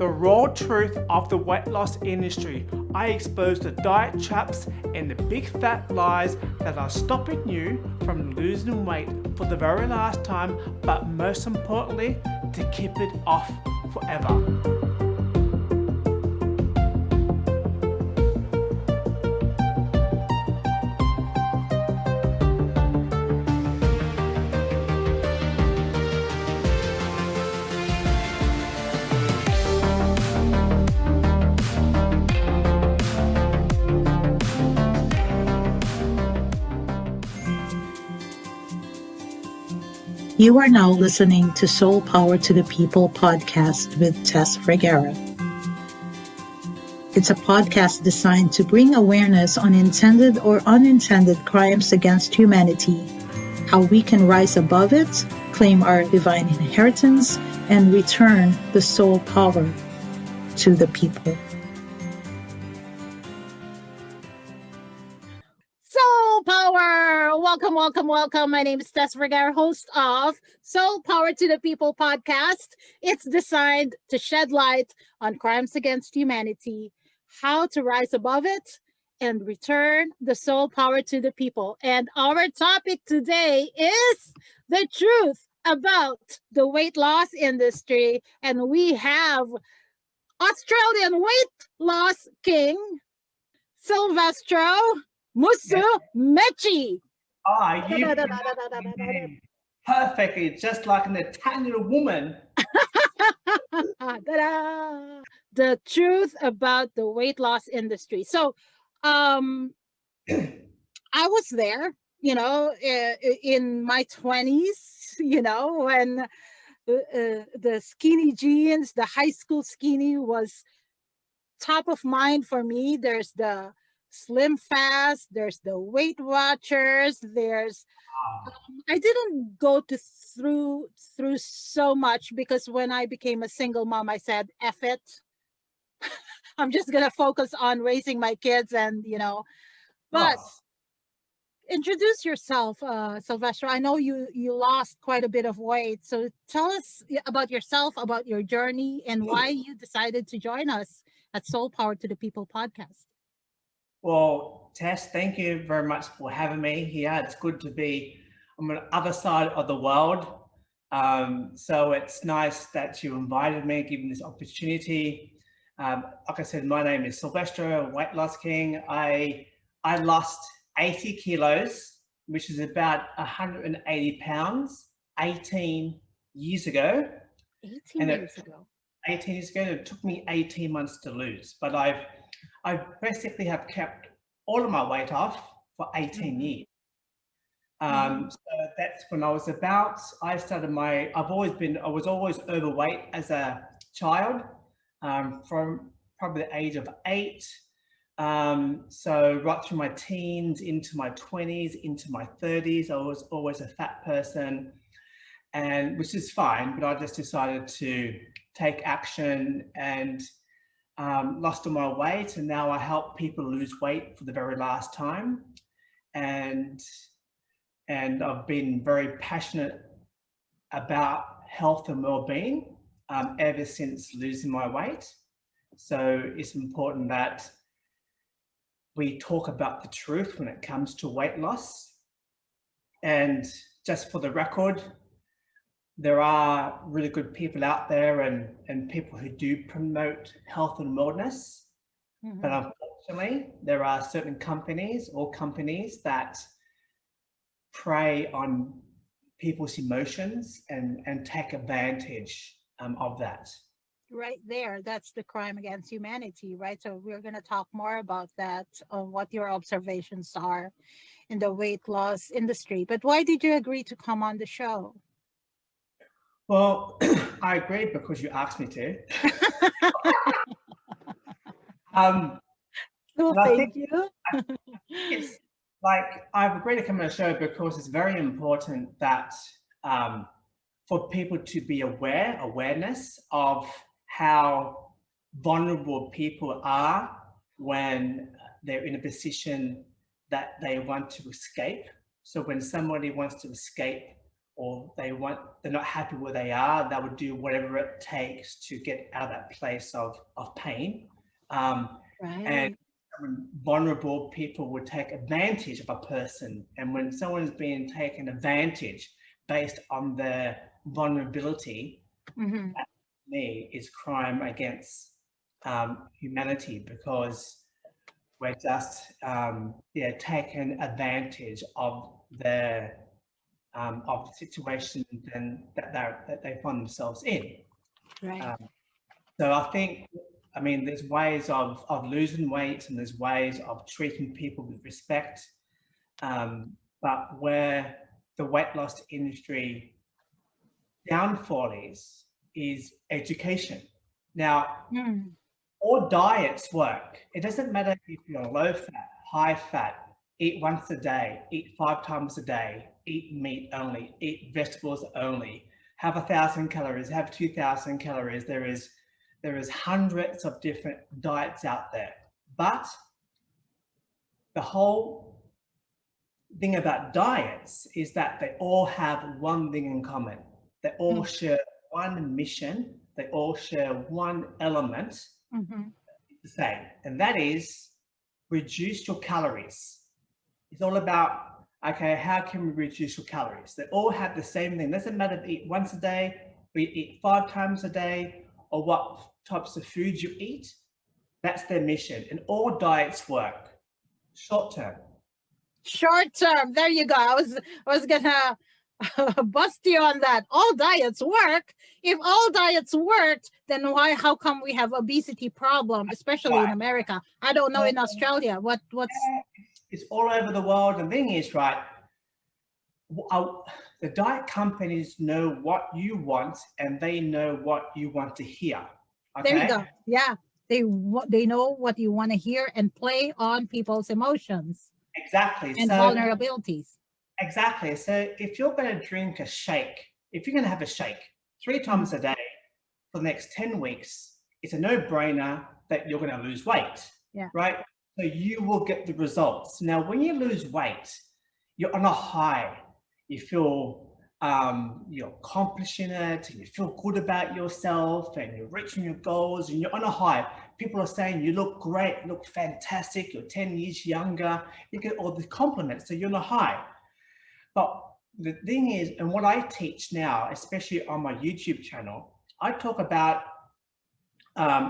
the raw truth of the weight loss industry. I expose the diet traps and the big fat lies that are stopping you from losing weight for the very last time, but most importantly, to keep it off forever. You are now listening to Soul Power to the People podcast with Tess Vergara. It's a podcast designed to bring awareness on intended or unintended crimes against humanity, how we can rise above it, claim our divine inheritance, and return the soul power to the people. Soul Power! Welcome. My name is Tess Vergara, host of Soul Power to the People podcast. It's designed to shed light on crimes against humanity, how to rise above it, and return the soul power to the people. And our topic today is the truth about the weight loss industry. And we have Australian weight loss king, Silvestro Musu Mechi. You pronounced perfectly, just like an Italian woman. The truth about the weight loss industry. So, I was there, in my 20s, when the skinny jeans, the high school skinny was top of mind for me. There's the Slim Fast, there's the Weight Watchers, there's I didn't go through so much because when I became a single mom, I said, F it. I'm just gonna focus on raising my kids but introduce yourself, Silvestro. I know you lost quite a bit of weight. So tell us about yourself, about your journey, and why you decided to join us at Soul Power to the People podcast. Well, Tess, thank you very much for having me here. It's good to be on the other side of the world. So it's nice that you invited me, given this opportunity. Like I said, my name is Silvestro, weight loss king. I lost 80 kilos, which is about 180 pounds, 18 years ago. 18 years ago. It took me 18 months to lose, but I basically have kept all of my weight off for 18 years. So that's when I was I was always overweight as a child, from probably the age of 8. So right through my teens, into my 20s, into my 30s, I was always a fat person, and which is fine, but I just decided to take action and lost all my weight, and now I help people lose weight for the very last time. And I've been very passionate about health and well-being ever since losing my weight. So it's important that we talk about the truth when it comes to weight loss. And just for the record, there are really good people out there and people who do promote health and wellness. But unfortunately, there are certain companies that prey on people's emotions and take advantage of that. Right there, that's the crime against humanity, right? So we're going to talk more about that, what your observations are in the weight loss industry. But why did you agree to come on the show? Well, I agreed because you asked me to. Thank you. It's like I've agreed to come on the show because it's very important that for people to be awareness of how vulnerable people are when they're in a position that they want to escape. So when somebody wants to escape or they're not happy where they are, they would do whatever it takes to get out of that place of pain. And when vulnerable people would take advantage of a person, and when someone is being taken advantage based on their vulnerability, that to me is crime against humanity, because we're just taking advantage of their of the situation that they find themselves in. Right. So I mean, there's ways of losing weight, and there's ways of treating people with respect. But where the weight loss industry downfall is education. Now, all diets work. It doesn't matter if you're low fat, high fat, eat once a day, eat 5 times a day, eat meat only, eat vegetables only, have 1,000 calories, have 2,000 calories. There is hundreds of different diets out there. But the whole thing about diets is that they all have one thing in common. They all share one mission. They all share one element, the same, and that is reduce your calories. It's all about, okay, how can we reduce your calories? They all have the same thing. It doesn't matter if you eat once a day, or you eat 5 times a day, or what types of foods you eat. That's their mission, and all diets work. Short term. Short term. There you go. I was gonna bust you on that. All diets work. If all diets worked, then how come we have obesity problem, especially in America? I don't know in Australia. What's it's all over the world. The thing is, right, the diet companies know what you want, and they know what you want to hear. Okay? There you go. Yeah, they know what you want to hear and play on people's emotions. Exactly. And vulnerabilities. Exactly. So if you're going to drink a shake, if you're going to have a shake 3 times a day for the next 10 weeks, it's a no-brainer that you're going to lose weight. Yeah. Right? So you will get the results. Now, when you lose weight, you're on a high. You feel you're accomplishing it, and you feel good about yourself, and you're reaching your goals, and you're on a high. People are saying you look great, you look fantastic, you're 10 years younger. You get all the compliments, so you're on a high. But the thing is, and what I teach now, especially on my YouTube channel, I talk about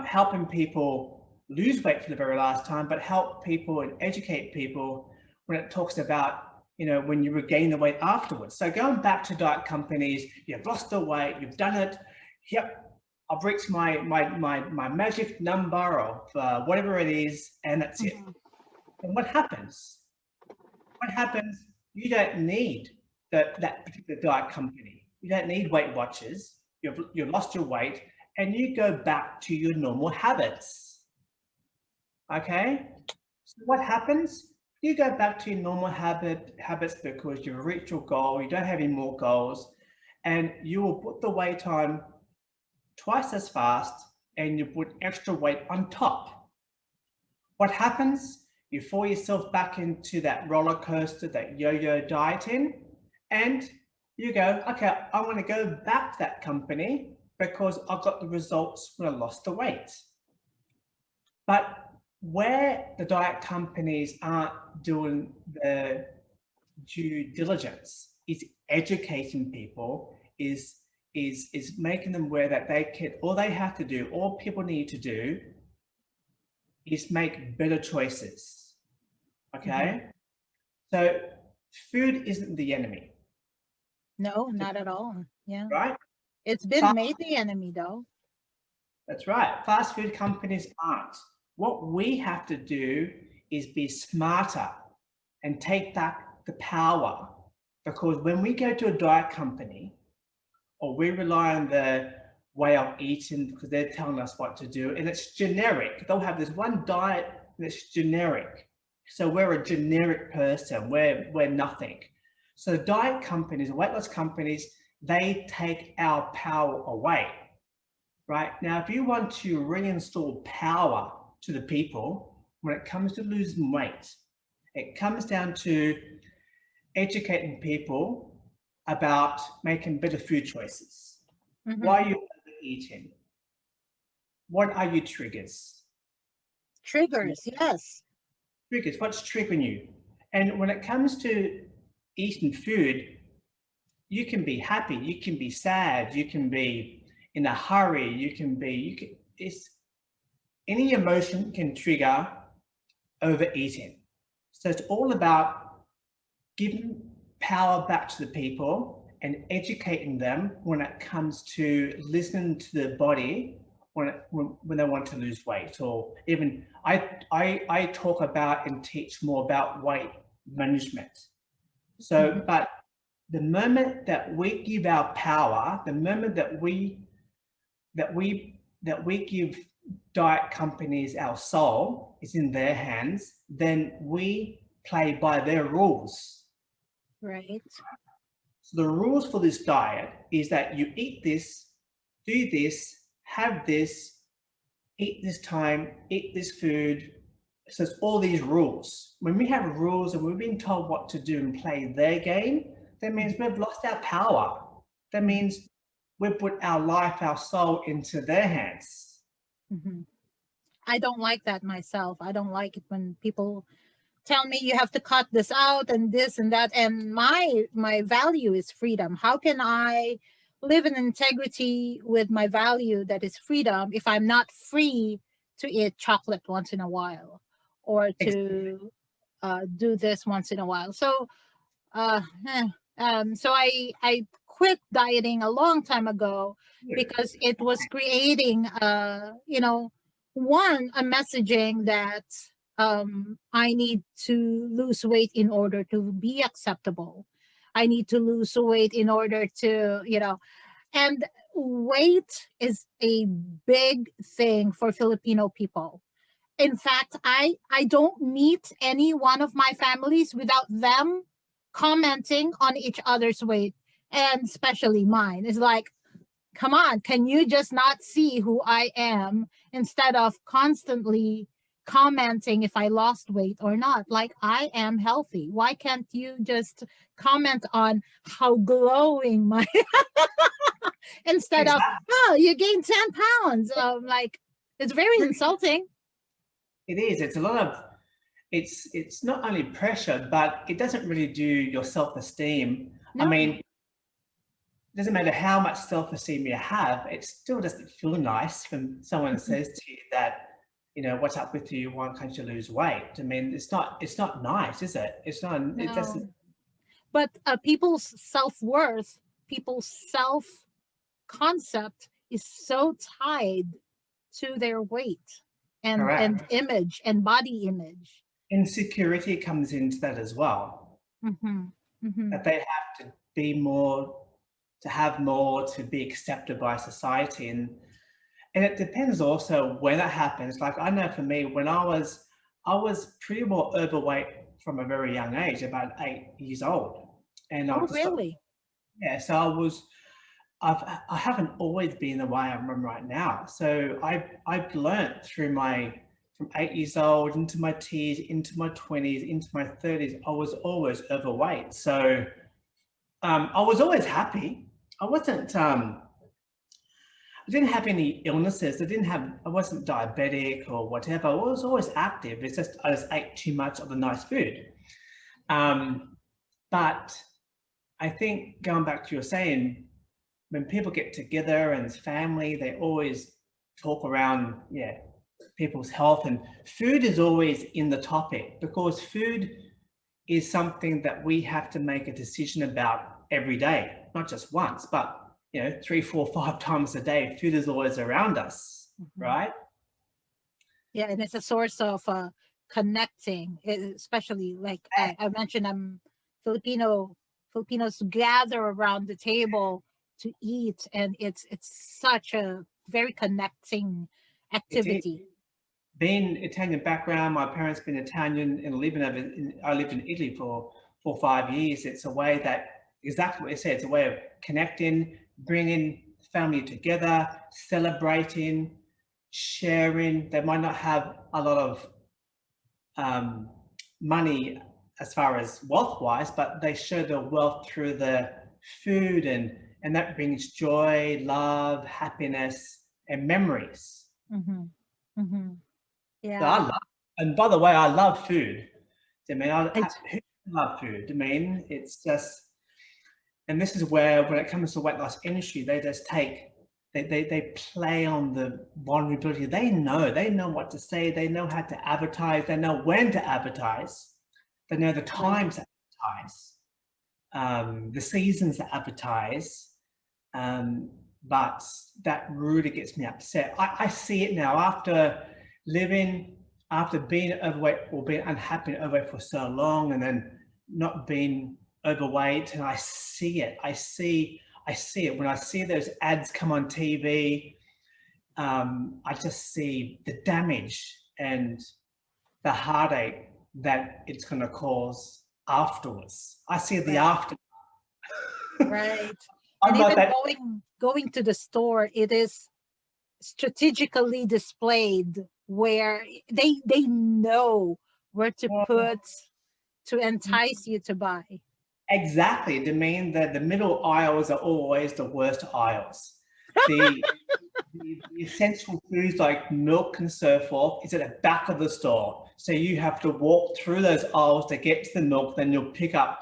helping people lose weight for the very last time, but help people and educate people when it talks about, you know, when you regain the weight afterwards. So going back to diet companies, you've lost the weight, you've done it. Yep, I've reached my magic number of whatever it is, and that's it. And what happens? What happens? You don't need that particular diet company. You don't need Weight Watchers. You've lost your weight, and you go back to your normal habits. Okay? So what happens? You go back to your normal habits because you've reached your goal. You don't have any more goals, and you will put the weight on twice as fast, and you put extra weight on top. What happens? You fall yourself back into that roller coaster, that yo-yo dieting, and you go, okay, I want to go back to that company because I got the results when I lost the weight. But where the diet companies aren't doing the due diligence is educating people, is making them aware that all they have to do, all people need to do is make better choices. Okay? So food isn't the enemy. No, not at all. Yeah. Right? It's been made the enemy though. That's right. Fast food companies aren't. What we have to do is be smarter and take back the power, because when we go to a diet company, or we rely on the way of eating because they're telling us what to do, and it's generic. They'll have this one diet that's generic. So we're a generic person. We're nothing. So diet companies, weight loss companies, they take our power away. Right? Now, if you want to reinstall power to the people when it comes to losing weight, it comes down to educating people about making better food choices. Mhm. Why are you overeating? What are your triggers? Triggers, yes. Triggers, what's triggering you? And when it comes to eating food, you can be happy, you can be sad, you can be in a hurry, it's any emotion can trigger overeating. So it's all about giving power back to the people and educating them when it comes to listening to the body when they want to lose weight. Or even I talk about and teach more about weight management. So, but the moment that we give our power, the moment that we give diet companies our soul, is in their hands, then we play by their rules. Right. So the rules for this diet is that you eat this, do this, have this, eat this time, eat this food. So it's all these rules. When we have rules and we've been told what to do and play their game, that means we've lost our power. That means we've put our life, our soul into their hands. Mhm. I don't like that myself. I don't like it when people tell me you have to cut this out and this and that. And my value is freedom. How can I live in integrity with my value that is freedom if I'm not free to eat chocolate once in a while or to do this once in a while? So so I quit dieting a long time ago because it was creating a messaging that I need to lose weight in order to be acceptable. I need to lose weight in order to, and weight is a big thing for Filipino people. In fact, I don't meet any one of my families without them commenting on each other's weight, and especially mine. It's like, come on, can you just not see who I am instead of constantly commenting if I lost weight or not? Like, I am healthy. Why can't you just comment on how glowing my instead of, oh, you gained 10 pounds? Like, it's very insulting. It is. It's a lot of, it's not only pressure, but it doesn't really do your self-esteem. No. I mean, it doesn't matter how much self-esteem you have, it still doesn't feel nice when someone says to you that, what's up with you? Why can't you lose weight? I mean, it's not nice, is it? It's not, No. it doesn't. But people's self-worth, people's self-concept is so tied to their weight and image and body image. Insecurity comes into that as well. Mm-hmm. Mm-hmm. That they have to be more, to have more, to be accepted by society. And it depends also when it happens. Like, I know for me, when I was pretty more overweight from a very young age, about 8 years old. And Oh, really? Yeah, so I haven't always been the way I am right now. So I've learned through from 8 years old into my teens, into my 20s, into my 30s, I was always overweight. So I was always happy. I wasn't, I didn't have any illnesses. I wasn't diabetic or whatever. I was always active. It's just, I just ate too much of the nice food. But I think going back to your saying, when people get together and family, they always talk around, people's health, and food is always in the topic, because food is something that we have to make a decision about every day, not just once, but 3, 4, 5 times a day. Food is always around us, right? Yeah, and it's a source of connecting, especially like I mentioned, Filipinos gather around the table to eat, and it's such a very connecting activity. Being Italian background, my parents been Italian, and I lived in Italy for 5 years. It's a way that, exactly what you said, it's a way of connecting, bringing family together, celebrating, sharing. They might not have a lot of money as far as wealth-wise, but they show their wealth through the food, and that brings joy, love, happiness, and memories. Mm-hmm. Mm-hmm. So Yeah. and by the way, I love food. I mean, I who doesn't love food? I mean, it's just, and this is where, when it comes to weight loss industry, they just they play on the vulnerability. They know what to say. They know how to advertise. They know when to advertise. They know the times to advertise, the seasons to advertise. But that really gets me upset. I see it now after being overweight or being unhappy and overweight for so long, and then not being overweight, and I see it. I see it when I see those ads come on TV. I just see the damage and the heartache that it's going to cause afterwards. I see the after. Right. And even going to the store, it is strategically displayed where they know where to put to entice you to buy. Exactly. I mean that the middle aisles are always the worst aisles. The essential foods like milk and so forth is at the back of the store. So you have to walk through those aisles to get to the milk, then you'll pick up,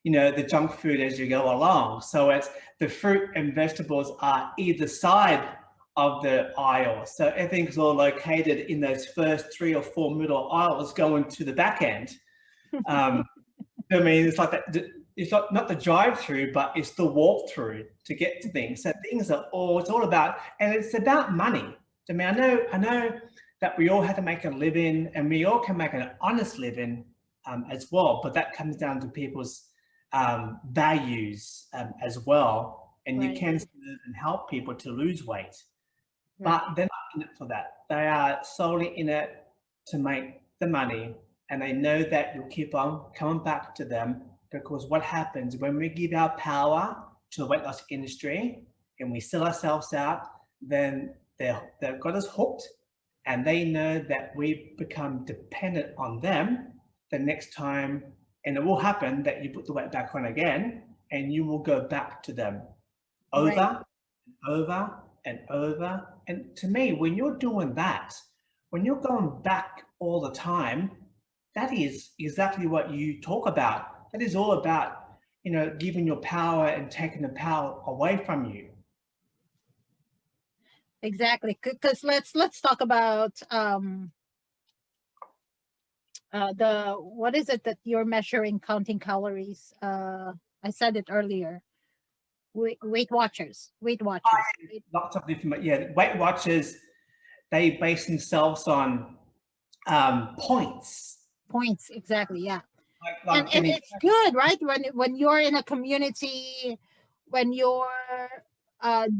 the junk food as you go along. So it's the fruit and vegetables are either side of the aisle. So everything's all located in those first 3 or 4 middle aisles going to the back end. I mean, it's like that. It's not the drive-through, but it's the walk-through to get to things. So things are it's all about, and it's about money. I mean, I know that we all have to make a living, and we all can make an honest living as well. But that comes down to people's values as well. And you can serve and help people to lose weight, but they're not in it for that. They are solely in it to make the money, and they know that you'll keep on coming back to them. Because what happens when we give our power to the weight loss industry and we sell ourselves out, then they've got us hooked, and they know that we become dependent on them the next time, and it will happen that you put the weight back on again, and you will go back to them over and over and over. And to me, when you're doing that, when you're going back all the time, that is exactly what you talk about. That is all about, giving your power and taking the power away from you. Exactly. Because let's talk about what is it that you're measuring, counting calories? I said it earlier. Weight Watchers. Lots of different, Weight Watchers, they base themselves on points. Points, exactly, yeah. And it's good, right? When you're in a community, when you're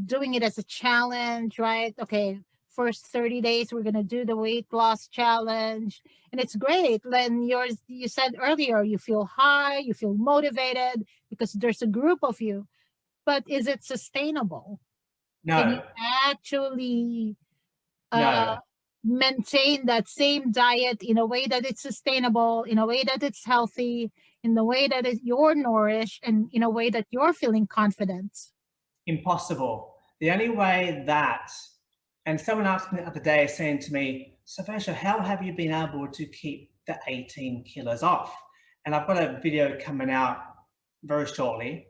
doing it as a challenge, right? Okay, first 30 days we're gonna do the weight loss challenge, and it's great. Then you said earlier, you feel high, you feel motivated because there's a group of you. But is it sustainable? No. Can you actually No. maintain that same diet in a way that it's sustainable, in a way that it's healthy, in the way that you're nourished, and in a way that you're feeling confident? Impossible. The only way that, and someone asked me the other day saying to me, Silvestro, how have you been able to keep the 18 kilos off? And I've got a video coming out very shortly.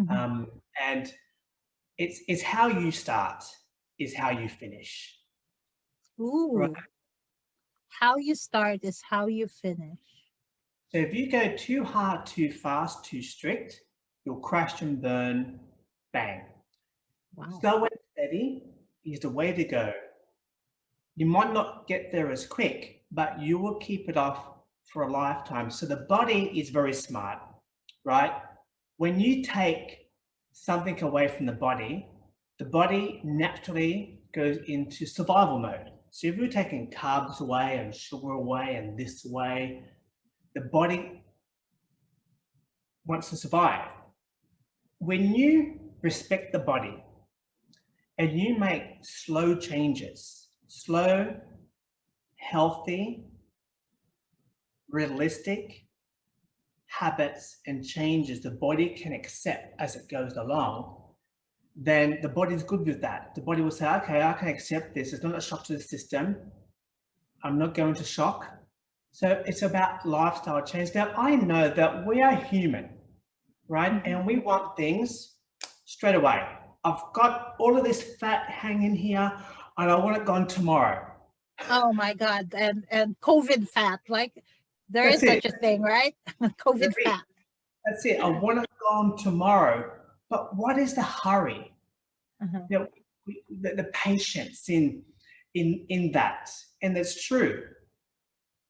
Mm-hmm. And it's how you start is how you finish. Ooh. Right? How you start is how you finish. So if you go too hard, too fast, too strict, you'll crash and burn, bang. Wow. Slow and steady is the way to go. You might not get there as quick, but you will keep it off for a lifetime. So the body is very smart, right? When you take something away from the body naturally goes into survival mode. So if you're taking carbs away and sugar away and this away, the body wants to survive. When you respect the body and you make slow changes, slow, healthy, realistic, habits and changes the body can accept as it goes along, then the body's good with that. The body will say, okay, I can accept this. It's not a shock to the system. I'm not going to shock. So it's about lifestyle change. Now, I know that we are human, right? And we want things straight away. I've got all of this fat hanging here and I want it gone tomorrow. Oh my God. And COVID fat, like there That's is it. such a thing, right? COVID fat. That's it. I want it gone tomorrow. But what is the hurry? You know, the patience in that. And that's true.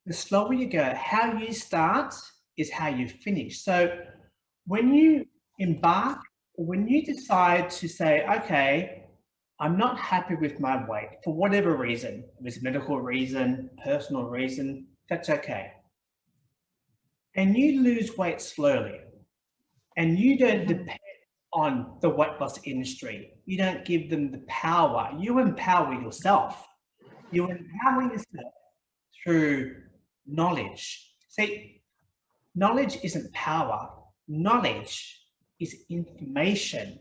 The slower you go, how you start is how you finish. So when you embark, when you decide to say, okay, I'm not happy with my weight for whatever reason, if it's a medical reason, personal reason, that's okay. And you lose weight slowly, and you don't depend on the weight loss industry. You don't give them the power. You empower yourself. You empower yourself through knowledge. See, knowledge isn't power. Knowledge is information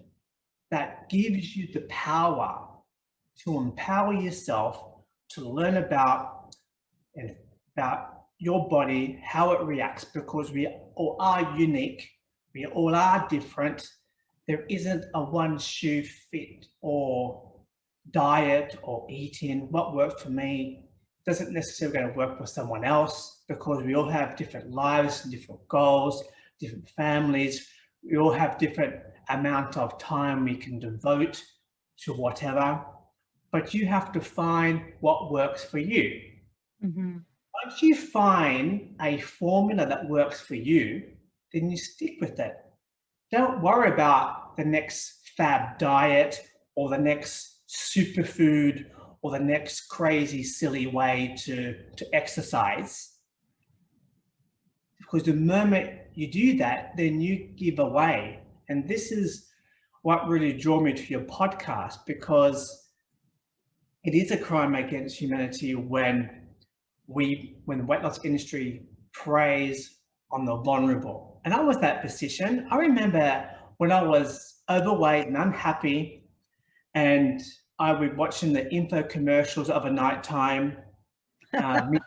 that gives you the power to empower yourself to learn about your body, how it reacts, because we all are unique. We all are different. There isn't a one shoe fit or diet or eating. What worked for me doesn't necessarily going to work for someone else, because we all have different lives, different goals, different families. We all have different amount of time we can devote to whatever, but you have to find what works for you. Once you find a formula that works for you, then you stick with it. Don't worry about the next fad diet or the next superfood or the next crazy, silly way to exercise. Because the moment you do that, then you give away. And this is what really drew me to your podcast, because it is a crime against humanity when the weight loss industry preys on the vulnerable. And I was that position. I remember when I was overweight and unhappy, and I would watching the info commercials of a nighttime, 1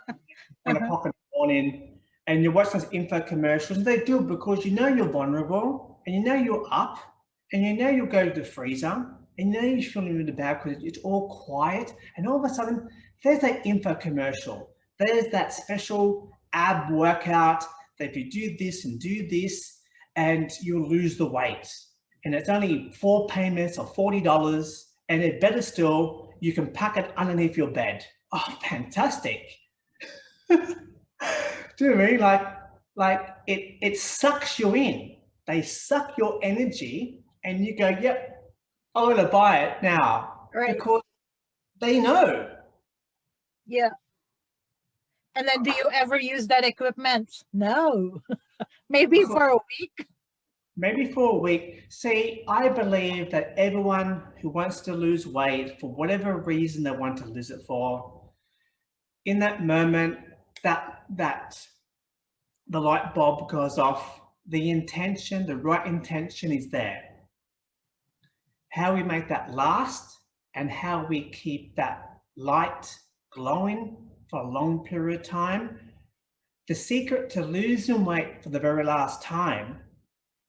o'clock in the morning, and you watch those info commercials. They do it because you know you're vulnerable, and you know you're up, and you know you'll go to the freezer, and you know you're feeling really bad because it's all quiet, and all of a sudden there's that info commercial. There's that special ab workout that if you do this and do this, and you'll lose the weight. And it's only 4 payments of $40, and it better still, you can pack it underneath your bed. Oh, fantastic. Do you know what I mean? Like it sucks you in. They suck your energy, and you go, yep, I'm gonna buy it now. Right. Because they know. Yeah. And then do you ever use that equipment? No. Maybe for a week. Maybe for a week. See, I believe that everyone who wants to lose weight, for whatever reason they want to lose it for, in that moment, that the light bulb goes off, the intention, the right intention is there. How we make that last and how we keep that light glowing for a long period of time. The secret to losing weight for the very last time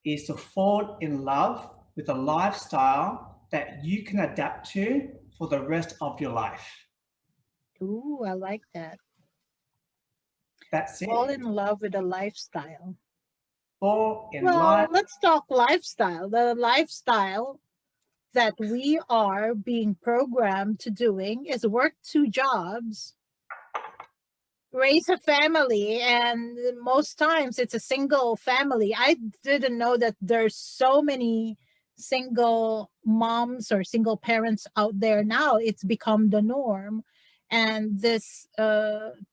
is to fall in love with a lifestyle that you can adapt to for the rest of your life. Ooh, I like that. That's it. Fall in love with a lifestyle. Fall in Well, love. let's talk lifestyle. The lifestyle that we are being programmed to doing is work 2 jobs, raise a family, and most times it's a single family. I didn't know that there's so many single moms or single parents out there now. It's become the norm, and this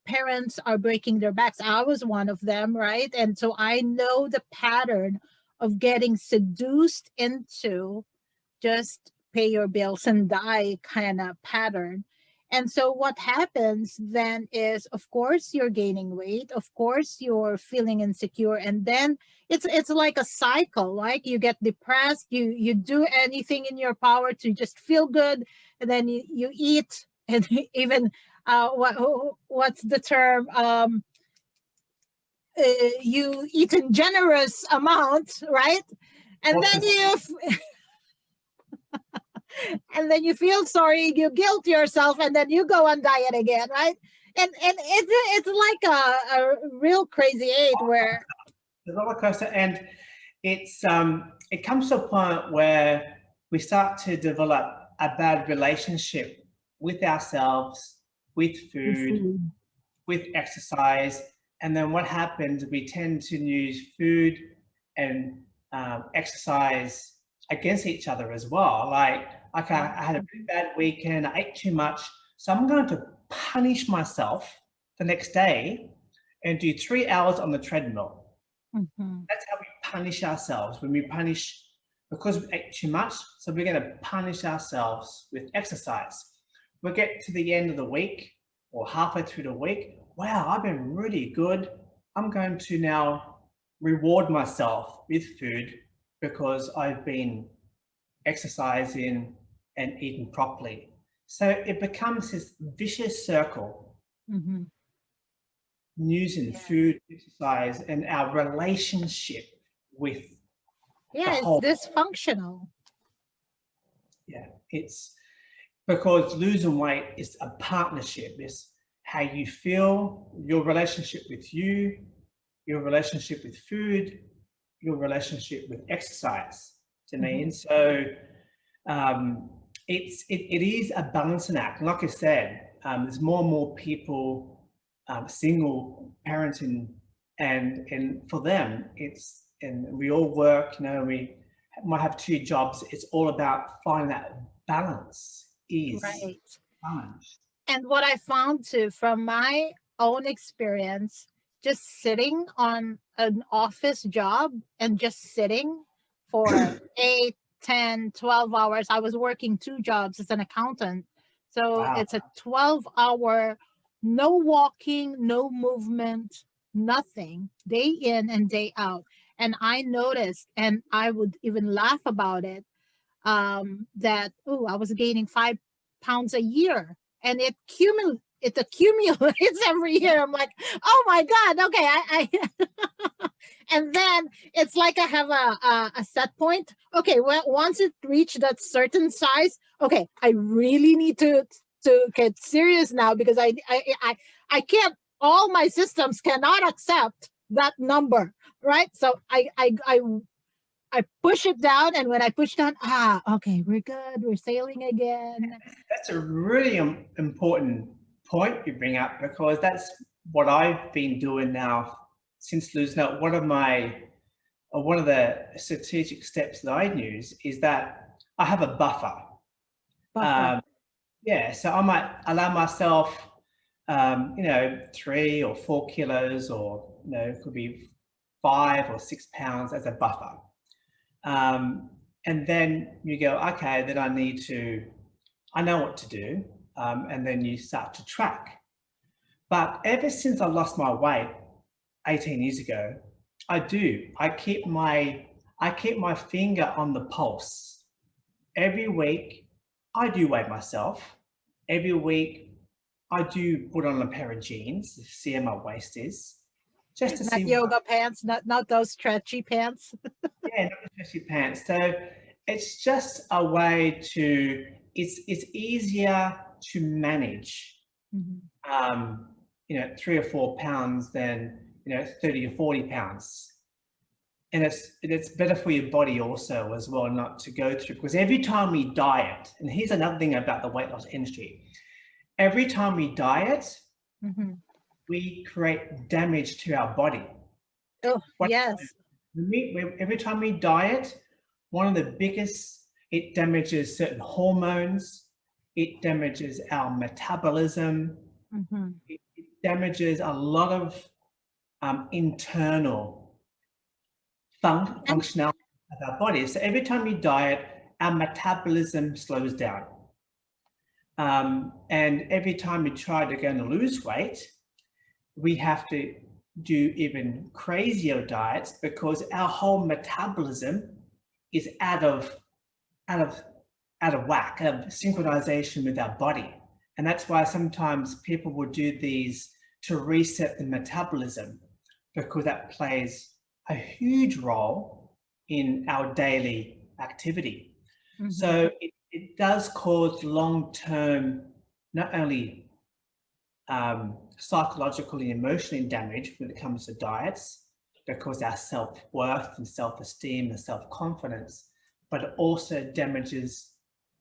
parents are breaking their backs. I was one of them, right? And so I know the pattern of getting seduced into just pay your bills and die kind of pattern. And so what happens then is, of course, you're gaining weight. Of course, you're feeling insecure. And then it's like a cycle. Like you get depressed, you do anything in your power to just feel good, and then you eat, and even what's the term? You eat in generous amounts, right? And then and then you feel sorry, you guilt yourself, and then you go on diet again, right? And it's like a real crazy eight where the roller coaster, and it comes to a point where we start to develop a bad relationship with ourselves, with food, with exercise. And then what happens, we tend to use food and exercise against each other as well. Like, okay, I had a really bad weekend, I ate too much, so I'm going to punish myself the next day and do 3 hours on the treadmill. That's how we punish ourselves. When we punish, because we ate too much, so we're going to punish ourselves with exercise. We'll get to the end of the week or halfway through the week. Wow, I've been really good. I'm going to now reward myself with food because I've been exercising and eating properly. So it becomes this vicious circle using food, exercise, and our relationship with the whole. It's dysfunctional. Yeah, it's because losing weight is a partnership. It's how you feel, your relationship with you, your relationship with food, your relationship with exercise. To me, and so it is a balancing act. Like I said, there's more and more people single parenting, and for them, and we all work. You know, we might have 2 jobs. It's all about finding that balance. Right. Balance. And what I found too, from my own experience, just sitting on an office job and just sitting for 8, 10, 12 hours. I was working 2 jobs as an accountant. So it's a 12-hour, no walking, no movement, nothing, day in and day out. And I noticed, and I would even laugh about it, that, I was gaining 5 pounds a year, and it accumulates every year. I'm like, oh my God, okay, I and then it's like I have a set point. Okay, well, once it reached that certain size, okay, I really need to get serious now, because I can't, all my systems cannot accept that number, right? So I push it down, and when I push down, okay, we're good, we're sailing again. That's a really important point you bring up, because that's what I've been doing now since losing out. One of the strategic steps that I use is that I have a buffer. So I might allow myself, 3 or 4 kilos, or it could be 5 or 6 pounds as a buffer. And then you go, okay, then I know what to do. And then you start to track. But ever since I lost my weight 18 years ago, I keep my finger on the pulse. Every week I do weigh myself. Every week I do put on a pair of jeans to see how my waist is. Just to not see yoga pants, not those stretchy pants. Yeah, not stretchy pants. So it's just a way to, it's easier to manage, 3 or 4 pounds than, 30 or 40 pounds. And it's better for your body also as well, not to go through, because every time we diet, and here's another thing about the weight loss industry, every time we diet, we create damage to our body. Yes. Every time we diet, one of the biggest, it damages certain hormones, it damages our metabolism, it damages a lot of internal functionality of our body. So every time we diet, our metabolism slows down. And every time we try to go and lose weight, we have to do even crazier diets because our whole metabolism is out of whack, out of synchronization with our body. And that's why sometimes people will do these to reset the metabolism, because that plays a huge role in our daily activity. Mm-hmm. So it does cause long-term, not only psychological and emotional damage when it comes to diets, because our self-worth and self-esteem and self-confidence, but it also damages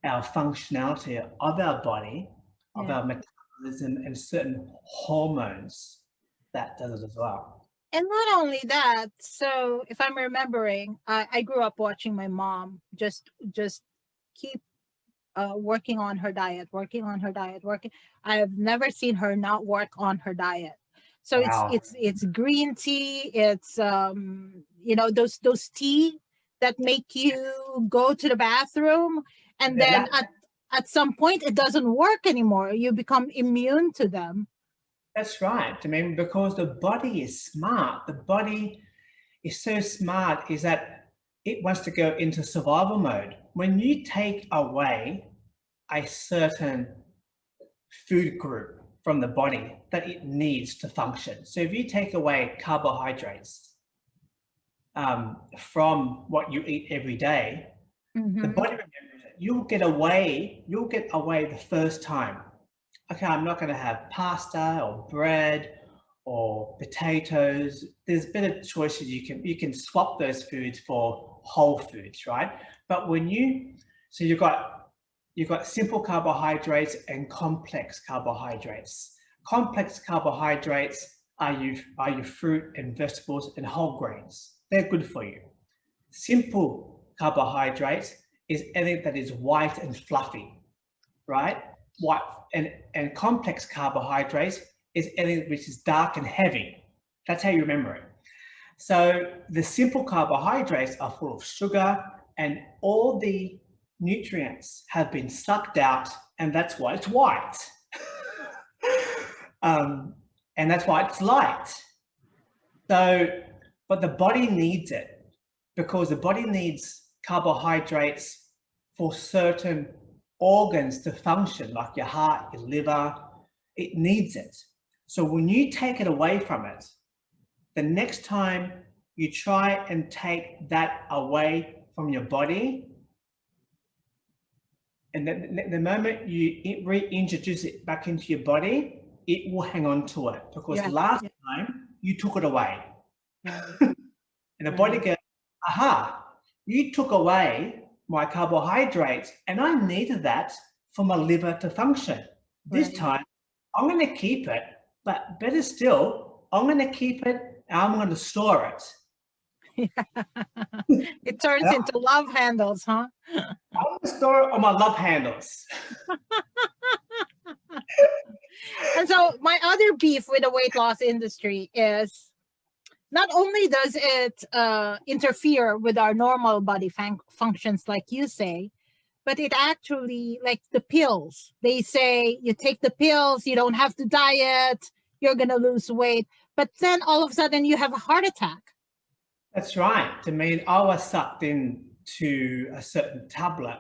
our functionality of our body, of our metabolism, and certain hormones. That does it as well. And not only that, so if I'm remembering, I grew up watching my mom just keep working on her diet. I have never seen her not work on her diet. So wow. it's green tea, it's those tea that make you go to the bathroom, and then at some point it doesn't work anymore. You become immune to them. That's right. I mean, because the body is smart. The body is so smart is that it wants to go into survival mode. When you take away a certain food group from the body that it needs to function. So if you take away carbohydrates from what you eat every day, the body remembers it. You'll get away the first time. Okay, I'm not going to have pasta or bread or potatoes. There's better choices. You can swap those foods for whole foods, right? But you've got simple carbohydrates and complex carbohydrates. Complex carbohydrates are your fruit and vegetables and whole grains. They're good for you. Simple carbohydrates is anything that is white and fluffy, right? White and complex carbohydrates is anything which is dark and heavy. That's how you remember it. So the simple carbohydrates are full of sugar, and all the nutrients have been sucked out, and that's why it's white. And that's why it's light. So, but the body needs it, because the body needs carbohydrates for certain organs to function, like your heart, your liver. It needs it. So when you take it away from it, the next time you try and take that away from your body, and the moment you reintroduce it back into your body, it will hang on to it, because last time you took it away. And the body goes, aha, you took away my carbohydrates, and I needed that for my liver to function. This time, I'm going to keep it, but better still, I'm going to keep it and I'm going to store it. It turns into love handles, huh? I'm going to store it on my love handles. And so my other beef with the weight loss industry is not only does it interfere with our normal body functions, like you say, but it actually, like the pills, they say you take the pills, you don't have to diet, you're going to lose weight. But then all of a sudden you have a heart attack. That's right. I mean, I was sucked into a certain tablet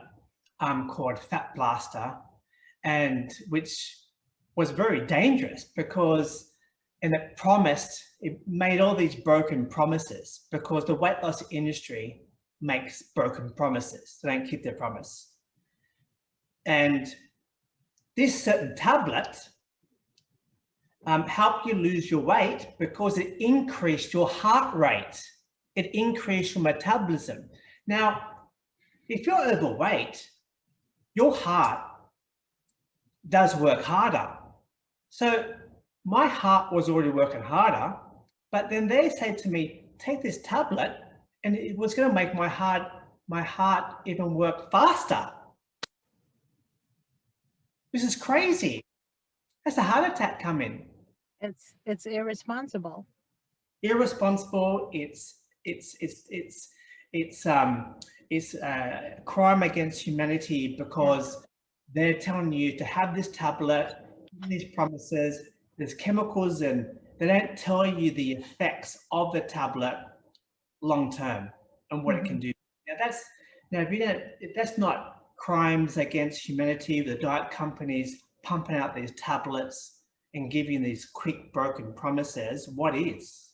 called Fat Blaster, and which was very dangerous because, and it made all these broken promises, because the weight loss industry makes broken promises. They don't keep their promise. And this certain tablet helped you lose your weight because it increased your heart rate. It increased your metabolism. Now, if you're overweight, your heart does work harder. So my heart was already working harder, but then they said to me, take this tablet, and it was going to make my heart even work faster. This is crazy. That's a heart attack coming. It's irresponsible. Irresponsible. It's a crime against humanity, because they're telling you to have this tablet, these promises, there's chemicals, and they don't tell you the effects of the tablet long term and what it can do. Now that's, if that's not crimes against humanity, the diet companies pumping out these tablets and giving these quick broken promises, what is?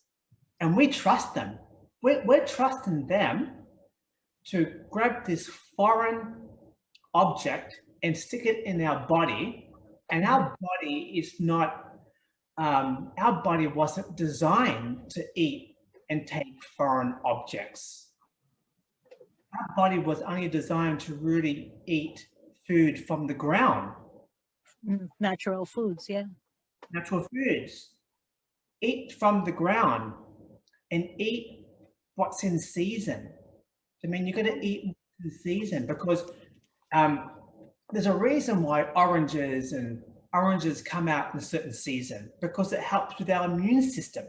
And we trust them. We're trusting them to grab this foreign object and stick it in our body, and our body is not, our body wasn't designed to eat and take foreign objects. Our body was only designed to really eat food from the ground. Natural foods, yeah. Natural foods. Eat from the ground and eat what's in season. I mean, you're going to eat what's in season, because there's a reason why oranges come out in a certain season, because it helps with our immune system.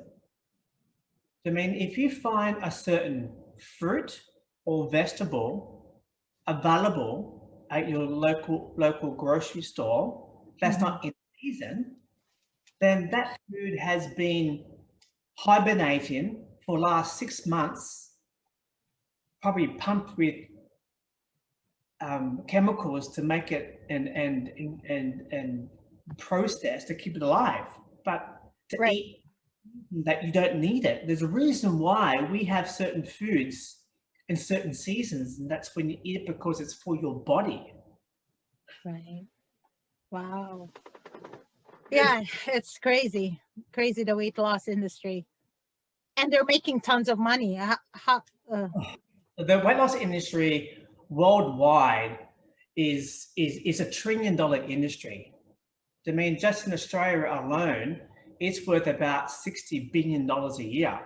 I mean, if you find a certain fruit or vegetable available at your local grocery store that's not in season, then that food has been hibernating for the last 6 months, probably pumped with chemicals to make it and process to keep it alive, but to eat that you don't need it. There's a reason why we have certain foods in certain seasons, and that's when you eat it, because it's for your body. Right. Wow. Yeah, it's crazy the weight loss industry, and they're making tons of money. The weight loss industry worldwide is a $1 trillion industry. I mean, just in Australia alone, it's worth about $60 billion a year.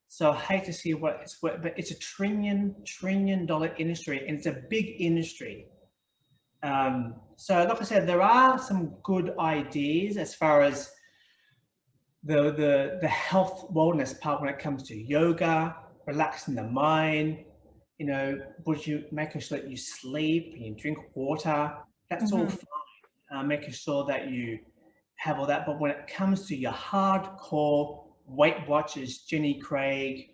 So I hate to see what it's worth, but it's a $1 trillion industry, and it's a big industry. So like I said, there are some good ideas as far as the health wellness part when it comes to yoga, relaxing the mind, making sure that you sleep and you drink water. That's all fine. Making sure that you have all that. But when it comes to your hardcore Weight Watchers, Jenny Craig,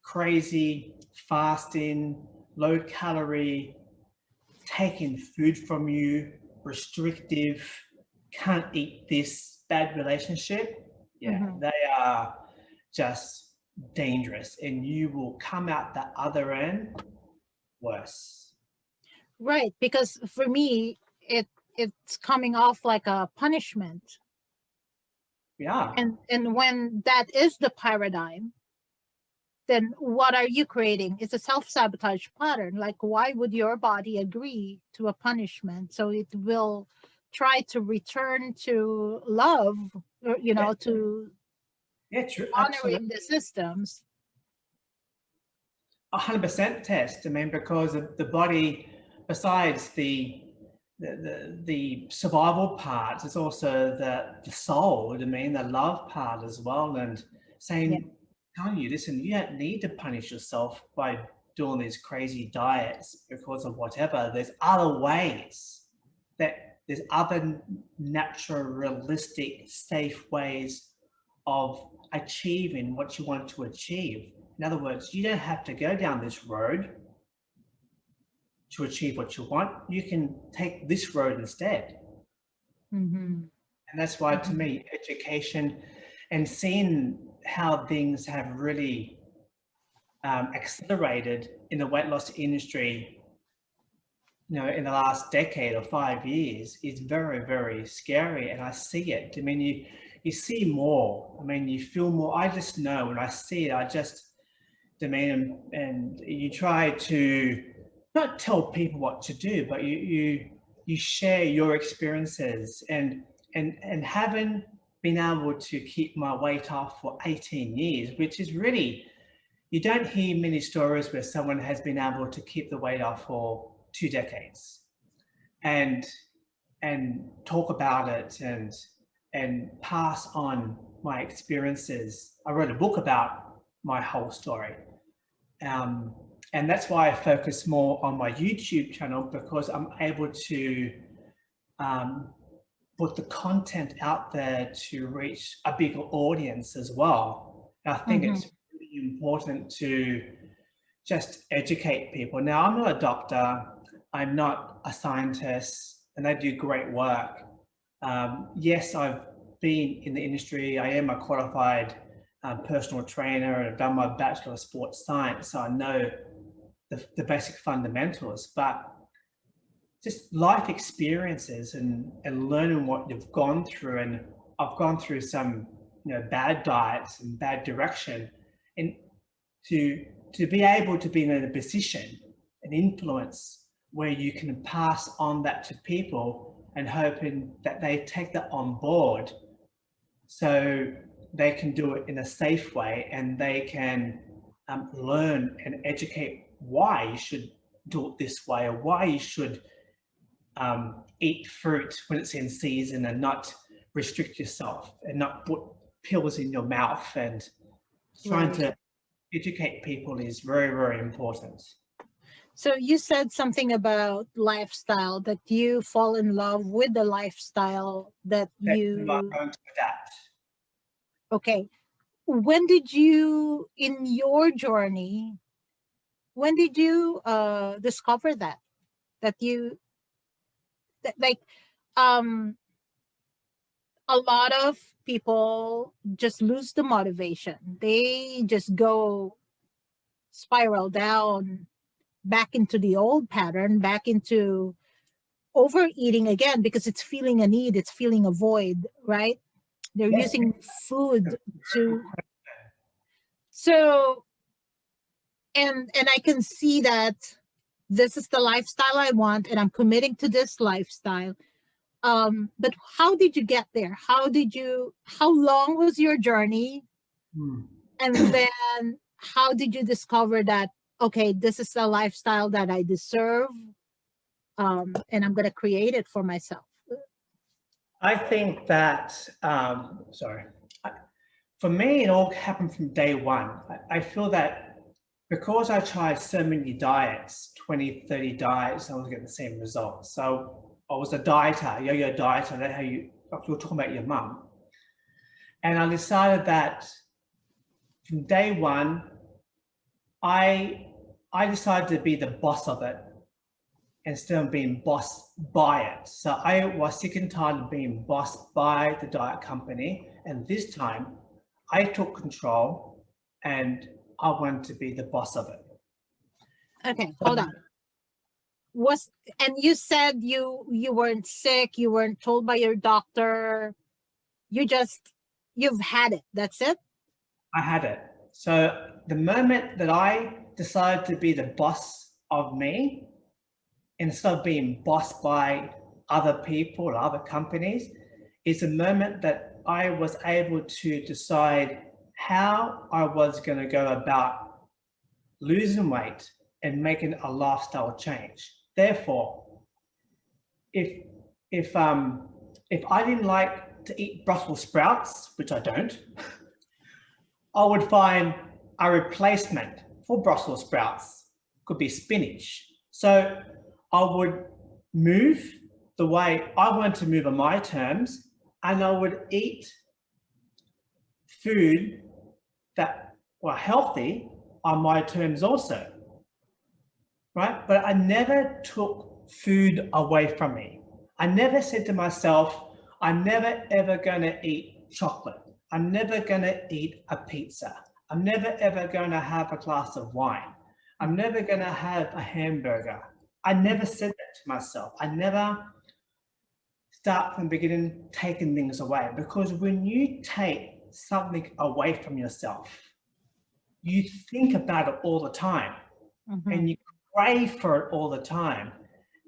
crazy fasting, low calorie, taking food from you, restrictive, can't eat this, bad relationship, they are just dangerous, and you will come out the other end worse. Right, because for me, it's coming off like a punishment. Yeah. And when that is the paradigm, then what are you creating? It's a self-sabotage pattern. Like, why would your body agree to a punishment? So it will try to return to love, or, to honoring the systems. 100% Tess. I mean, because the body, besides the survival part, it's also the soul, I mean, the love part as well, and saying, telling you, listen, you don't need to punish yourself by doing these crazy diets because of whatever. There's other ways, there's other natural, realistic, safe ways of achieving what you want to achieve. In other words, you don't have to go down this road to achieve what you want. You can take this road instead. And that's why, to me, education and seeing how things have really accelerated in the weight loss industry, in the last decade or 5 years, is very, very scary. And I see it. I mean, you see more. I mean, you feel more. I just know when I see it, and you try to not tell people what to do, but you share your experiences, and having been able to keep my weight off for 18 years, which is really, you don't hear many stories where someone has been able to keep the weight off for 2 decades and talk about it and pass on my experiences. I wrote a book about my whole story. And that's why I focus more on my YouTube channel, because I'm able to put the content out there to reach a bigger audience as well. And I think it's really important to just educate people. Now, I'm not a doctor, I'm not a scientist, and they do great work. Yes, I've been in the industry. I am a qualified personal trainer, and I've done my Bachelor of Sports Science, so I know the basic fundamentals, but just life experiences and learning what you've gone through. And I've gone through some, bad diets and bad direction, and to be able to be in a position, an influence where you can pass on that to people and hoping that they take that on board so they can do it in a safe way, and they can learn and educate why you should do it this way, or why you should eat fruit when it's in season and not restrict yourself and not put pills in your mouth. And trying to educate people is very, very important. So you said something about lifestyle, that you fall in love with the lifestyle that you are going to adapt. Okay. When did you, in your journey, when did you discover that you, like, a lot of people just lose the motivation. They just go spiral down back into the old pattern, back into overeating again, because it's feeling a need, it's feeling a void, right? They're using food to, so, and I can see that this is the lifestyle I want, and I'm committing to this lifestyle. But how did you get there? How long was your journey? And then how did you discover that, okay, this is the lifestyle that I deserve, and I'm going to create it for myself? I think that, for me, it all happened from day one. I feel that because I tried so many diets, 20, 30 diets, I was getting the same results. So I was a dieter, yo-yo dieter, that's how you're talking about your mum. And I decided that from day one, I decided to be the boss of it instead of being bossed by it. So I was sick and tired of being bossed by the diet company. And this time I took control and I wanted to be the boss of it. Okay, hold on. And you said you weren't sick, you weren't told by your doctor, you've had it, that's it? I had it. So the moment that I decided to be the boss of me, instead of being bossed by other people or other companies, is the moment that I was able to decide how I was going to go about losing weight and making a lifestyle change. Therefore, if I didn't like to eat Brussels sprouts, which I don't, I would find a replacement for Brussels sprouts. Could be spinach. So I would move the way I want to move on my terms, and I would eat food that were healthy on my terms also, right? But I never took food away from me. I never said to myself, I'm never ever going to eat chocolate. I'm never going to eat a pizza. I'm never ever going to have a glass of wine. I'm never going to have a hamburger. I never said that to myself. I never start from the beginning taking things away, because when you take something away from yourself, you think about it all the time, and you crave for it all the time,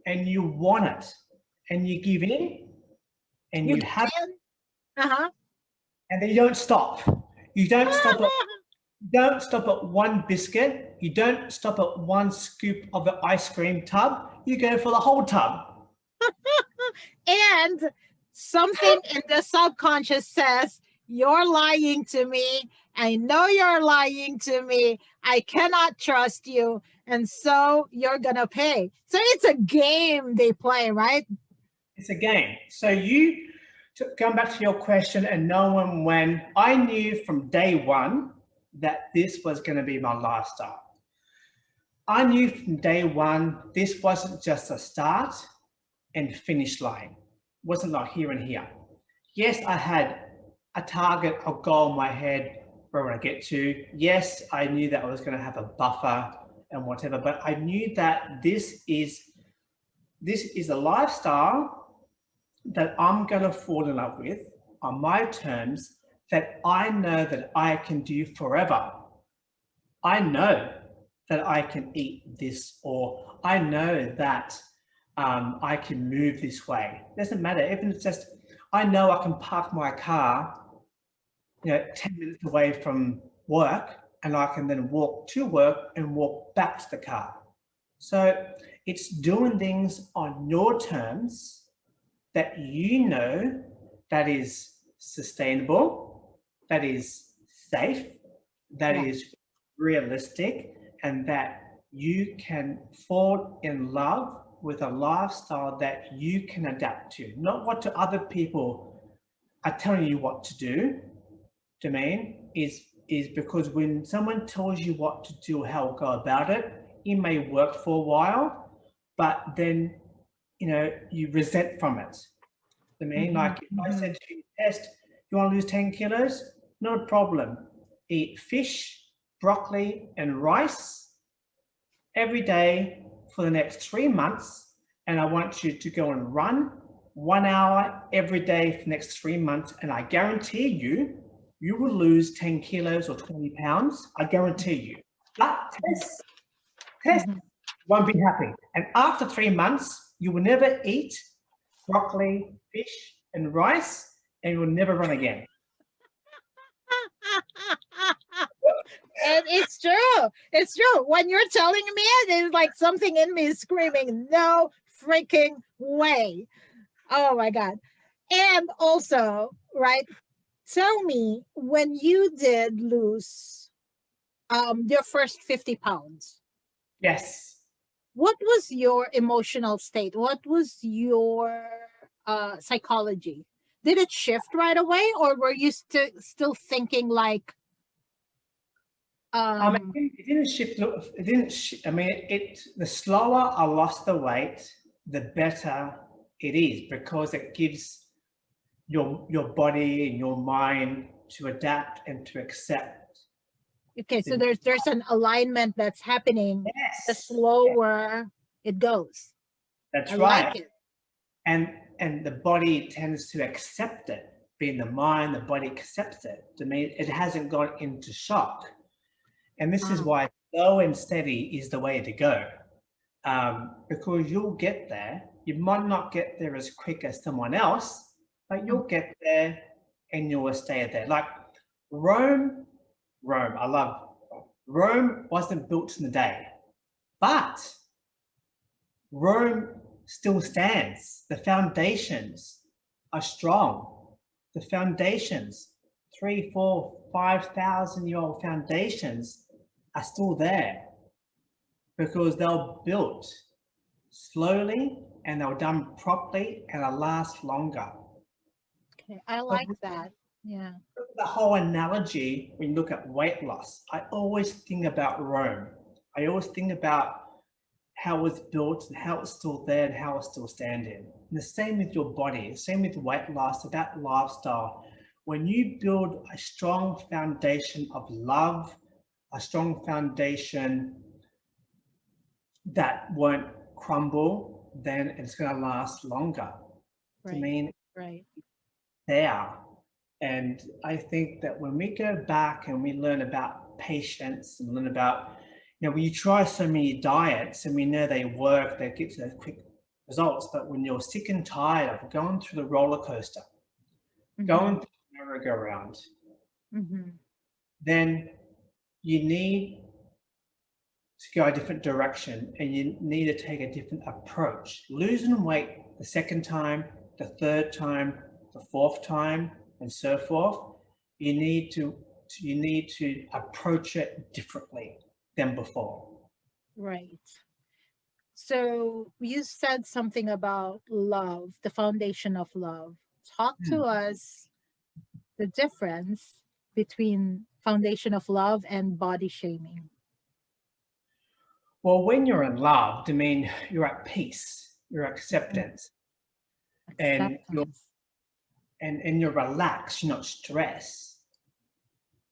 and you want it, and you give in, and you have it, and then you don't stop. You don't stop at, don't stop at one biscuit. You don't stop at one scoop of the ice cream tub. You go for the whole tub. And something in the subconscious says, you're lying to me. I know you're lying to me. I cannot trust you. And so you're going to pay. So it's a game they play, right? It's a game. So going back to your question and knowing when, I knew from day one that this was going to be my lifestyle. I knew from day one, this wasn't just a start and finish line. It wasn't like here and here. Yes, I had a target, a goal in my head where I want to get to. Yes, I knew that I was going to have a buffer and whatever, but I knew that this is a lifestyle that I'm going to fall in love with on my terms, that I know that I can do forever. I know that I can eat this, or I know that I can move this way. It doesn't matter. Even if it's just, I know I can park my car, 10 minutes away from work, and I can then walk to work and walk back to the car. So it's doing things on your terms that you know that is sustainable, that is safe, that is realistic, and that you can fall in love with a lifestyle that you can adapt to, not what other people are telling you what to do. Domain is because when someone tells you what to do, how to go about it, it may work for a while, but then you resent from it. I mean, like if I said to you, Tess, you want to lose 10 kilos? Not a problem. Eat fish, broccoli, and rice every day for the next 3 months. And I want you to go and run 1 hour every day for the next 3 months. And I guarantee you, you will lose 10 kilos or 20 pounds. I guarantee you. But Tess won't be happy. And after 3 months, you will never eat broccoli, fish, and rice, and you will never run again. And it's true. It's true. When you're telling me it, it's like something in me is screaming, no freaking way. Oh my God. And also, right, tell me, when you did lose your first 50 pounds. Yes. What was your emotional state? What was your psychology? Did it shift right away, or were you still thinking like? It didn't shift. It didn't. The slower I lost the weight, the better it is, because it gives your body and your mind to adapt and to accept. Okay, so there's an alignment that's happening. Yes. The slower it goes. That's I right. like it. And the body tends to accept it. Being the mind, the body accepts it. To me, it hasn't gone into shock. And this is why slow and steady is the way to go. Because you'll get there. You might not get there as quick as someone else, but you'll get there and you will stay there. Like Rome, I love Rome wasn't built in a day, but Rome still stands. The foundations are strong. The foundations, 3, 4, 5,000-year-old foundations are still there because they were built slowly and they were done properly and they last longer. Okay, I like that. Yeah. The whole analogy, when you look at weight loss, I always think about Rome. I always think about how it was built and how it's still there and how it's still standing. And the same with your body, the same with weight loss, about lifestyle. When you build a strong foundation of love, a strong foundation that won't crumble, then it's going to last longer. Right. I mean, right. There. And I think that when we go back and we learn about patience and learn about, when you try so many diets and we know they work, they get those quick results, but when you're sick and tired of going through the roller coaster, going through the merry-go-round, then you need to go a different direction and you need to take a different approach. Losing weight the second time, the third time, the fourth time, and so forth, you need to approach it differently than before. Right. So you said something about love, the foundation of love. Talk to us the difference between foundation of love and body shaming. Well, when you're in love, I mean, you're at peace, you're acceptance, and you're Acceptance. and you're relaxed, you're not stressed.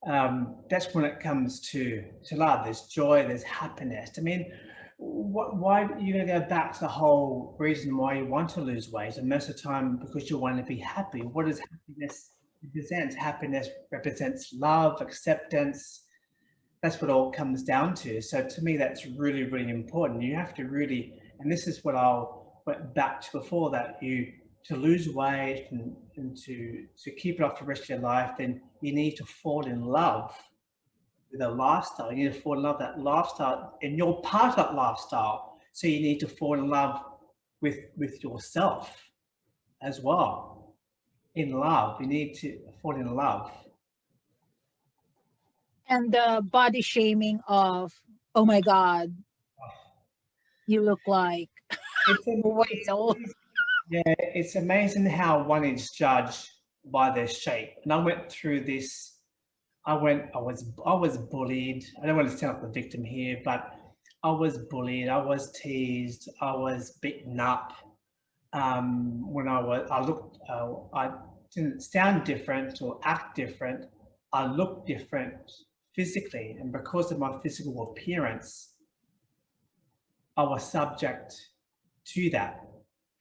That's when it comes to love. There's joy, there's happiness. I mean, why you're going to go back to the whole reason why you want to lose weight, and most of the time because you want to be happy. What does happiness represent? Happiness represents love, acceptance. That's what it all comes down to. So to me, that's really, really important. You have to really, and this is what I went back to before, that to lose weight and to keep it off the rest of your life, then you need to fall in love with a lifestyle. You need to fall in love with that lifestyle, and you're part of that lifestyle. So you need to fall in love with yourself as well. In love, you need to fall in love. And the body shaming of, oh my God, you look like It's a whale. Yeah, it's amazing how one is judged by their shape. And I went through this. I was bullied. I don't want to sound like the victim here, but I was bullied. I was teased. I was beaten up. When I didn't sound different or act different. I looked different physically, and because of my physical appearance, I was subject to that.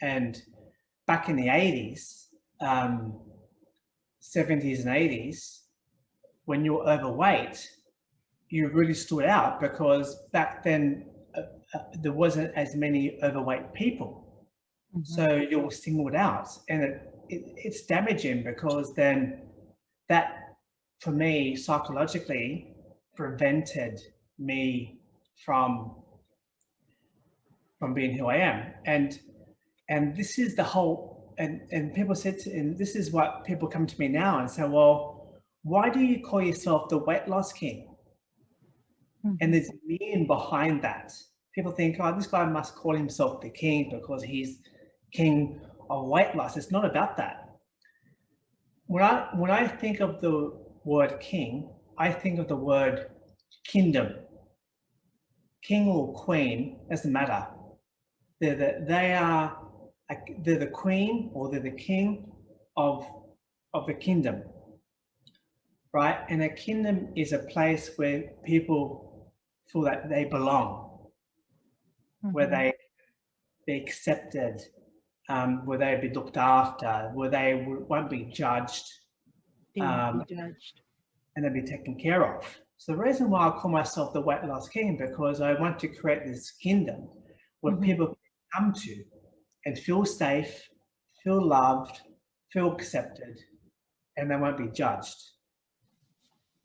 And back in the 80s, 70s and 80s, when you were overweight, you really stood out because back then there wasn't as many overweight people. So you were singled out, and it's damaging because then that, for me, psychologically prevented me from being who I am. And this is the whole, and people said and this is what people come to me now and say, well, why do you call yourself the weight loss king? And there's meaning behind that. People think, oh, this guy must call himself the king because he's king of weight loss. It's not about that. When I think of the word king, I think of the word kingdom. King or queen, doesn't matter. They're the queen or they're the king of the kingdom, right? And a kingdom is a place where people feel that they belong, where they be accepted, where they be looked after, where they won't be judged, and they'll be taken care of. So the reason why I call myself the weight loss king, because I want to create this kingdom where people can come to and feel safe, feel loved, feel accepted, and they won't be judged.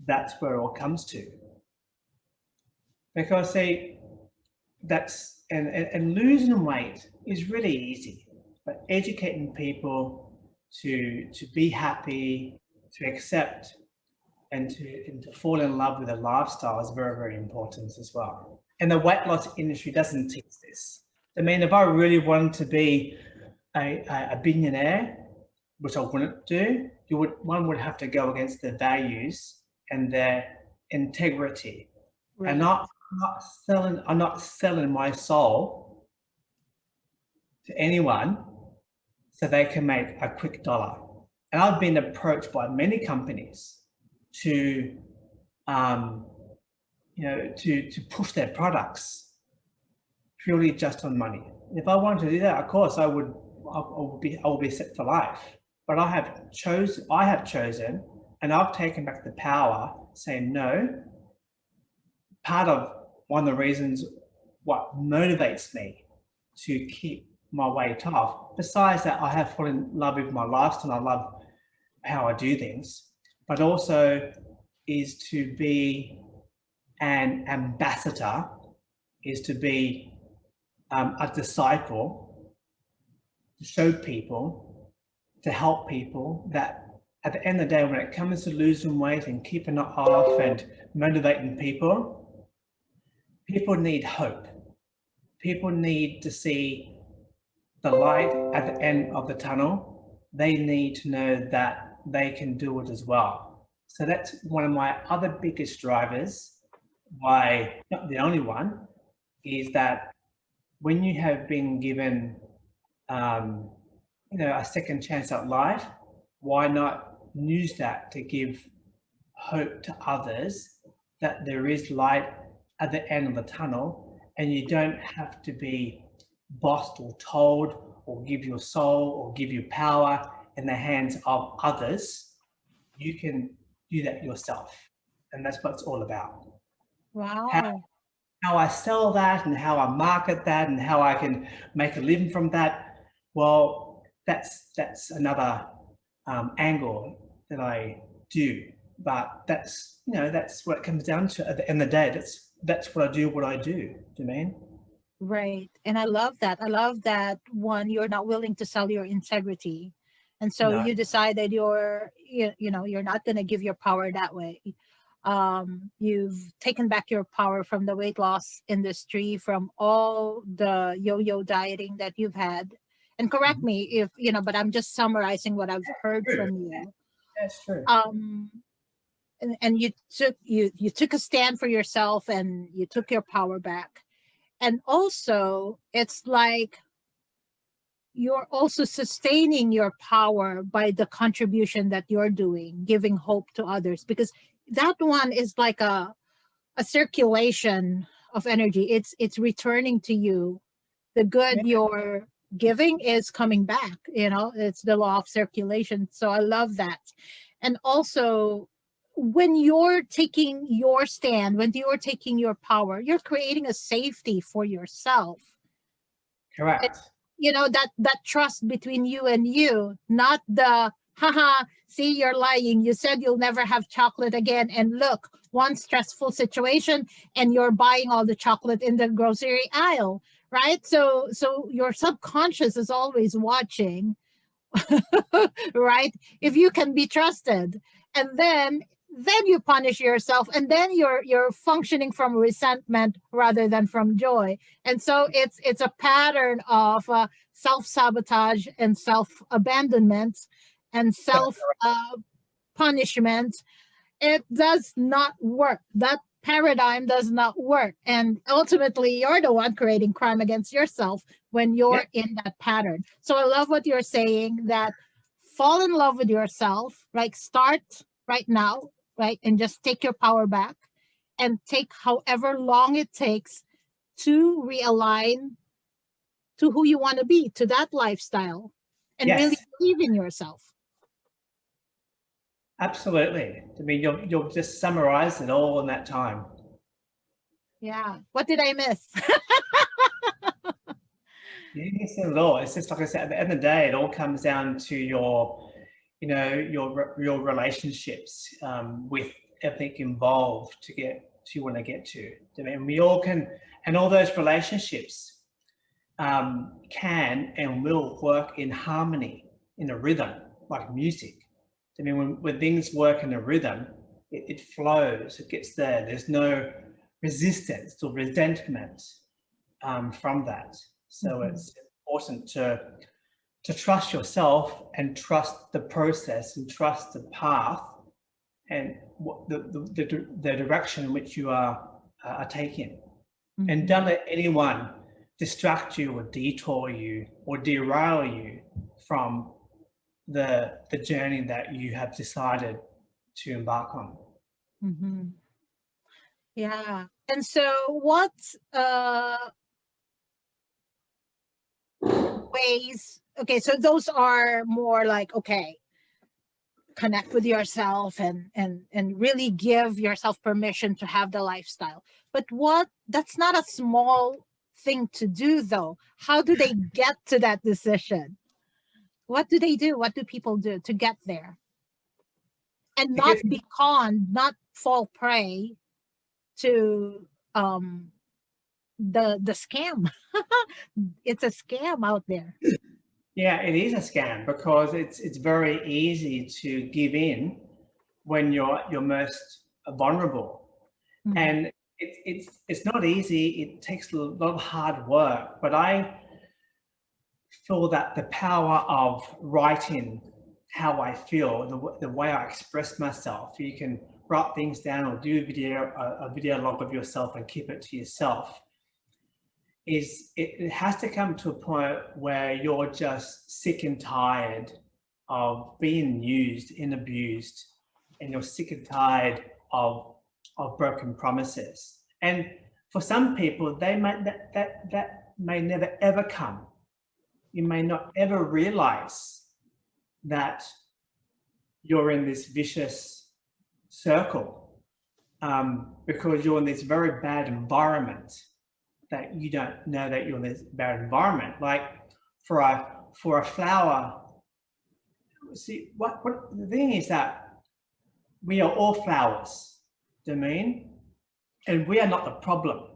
That's where it all comes to. Because see, that's and losing weight is really easy, but educating people to be happy, to accept, and to fall in love with a lifestyle is very, very important as well. And the weight loss industry doesn't teach this. I mean, if I really wanted to be a billionaire, which I wouldn't do, one would have to go against their values and their integrity. Right. And I'm not selling my soul to anyone so they can make a quick dollar. And I've been approached by many companies to push their products purely just on money. If I wanted to do that, of course I will be set for life. But I have chosen, and I've taken back the power, saying no. Part of one of the reasons what motivates me to keep my weight off, besides that I have fallen in love with my lifestyle, I love how I do things, but also is to be an ambassador, is to be a disciple, to show people, to help people that at the end of the day, when it comes to losing weight and keeping it off and motivating people, people need hope. people need to see the light at the end of the tunnel. They need to know that they can do it as well. So that's one of my other biggest drivers, why, not the only one, is that when you have been given, a second chance at life, why not use that to give hope to others that there is light at the end of the tunnel, and you don't have to be bossed or told or give your soul or give your power in the hands of others. You can do that yourself, and that's what it's all about. Wow. How I sell that and how I market that and how I can make a living from that, well, that's another angle that I do. But that's what it comes down to at the end of the day. That's what I do. Do you mean? Right. And I love that. I love that, one, you're not willing to sell your integrity. And so No. you decided you're not going to give your power that way. You've taken back your power from the weight loss industry, from all the yo-yo dieting that you've had. And correct me if, but I'm just summarizing what I've heard from you. That's true. And you took a stand for yourself, and you took your power back. And also, it's like you're also sustaining your power by the contribution that you're doing, giving hope to others, because that one is like a circulation of energy. It's returning to you. The good you're giving is coming back. It's the law of circulation. So I love that. And also, when you're taking your stand, when you're taking your power, you're creating a safety for yourself. Correct. That trust between you and you, not the haha, see, you're lying, you said you'll never have chocolate again, and look, one stressful situation and you're buying all the chocolate in the grocery aisle, right? So your subconscious is always watching, right? If you can be trusted, and then you punish yourself, and then you're functioning from resentment rather than from joy. And so it's a pattern of self-sabotage and self-abandonment and self-punishment. It does not work. That paradigm does not work. And ultimately, you're the one creating crime against yourself when you're in that pattern. So I love what you're saying, that fall in love with yourself, like start right now, right? And just take your power back, and take however long it takes to realign to who you want to be, to that lifestyle, and really believe in yourself. Absolutely. I mean, you'll just summarize it all in that time. Yeah. What did I miss? You didn't miss it at all. It's just like I said, at the end of the day, it all comes down to your relationships with everything involved to you want to get to. I mean, we all can, and all those relationships can and will work in harmony, in a rhythm, like music. I mean, when things work in a rhythm, it flows, it gets there. There's no resistance or resentment from that. So it's important to trust yourself and trust the process and trust the path and what the direction in which you are taking. And don't let anyone distract you or detour you or derail you from the journey that you have decided to embark on. Yeah. And so what ways, okay, so those are more like, okay, connect with yourself and really give yourself permission to have the lifestyle. But that's not a small thing to do, though. How do they get to that decision? What do they do? What do people do to get there? And not be conned, not fall prey to the scam. It's a scam out there. Yeah, it is a scam because it's very easy to give in when you're most vulnerable. And it's not easy. It takes a lot of hard work, but I feel that the power of writing how I feel, the way I express myself, you can write things down or do a video log of yourself and keep it to yourself, is it has to come to a point where you're just sick and tired of being used and abused, and you're sick and tired of broken promises. And for some people, they might that may never ever come. You may not ever realize that you're in this vicious circle because you're in this very bad environment that you don't know that you're in this bad environment. Like for a flower, see what the thing is that we are all flowers, Domain, and we are not the problem.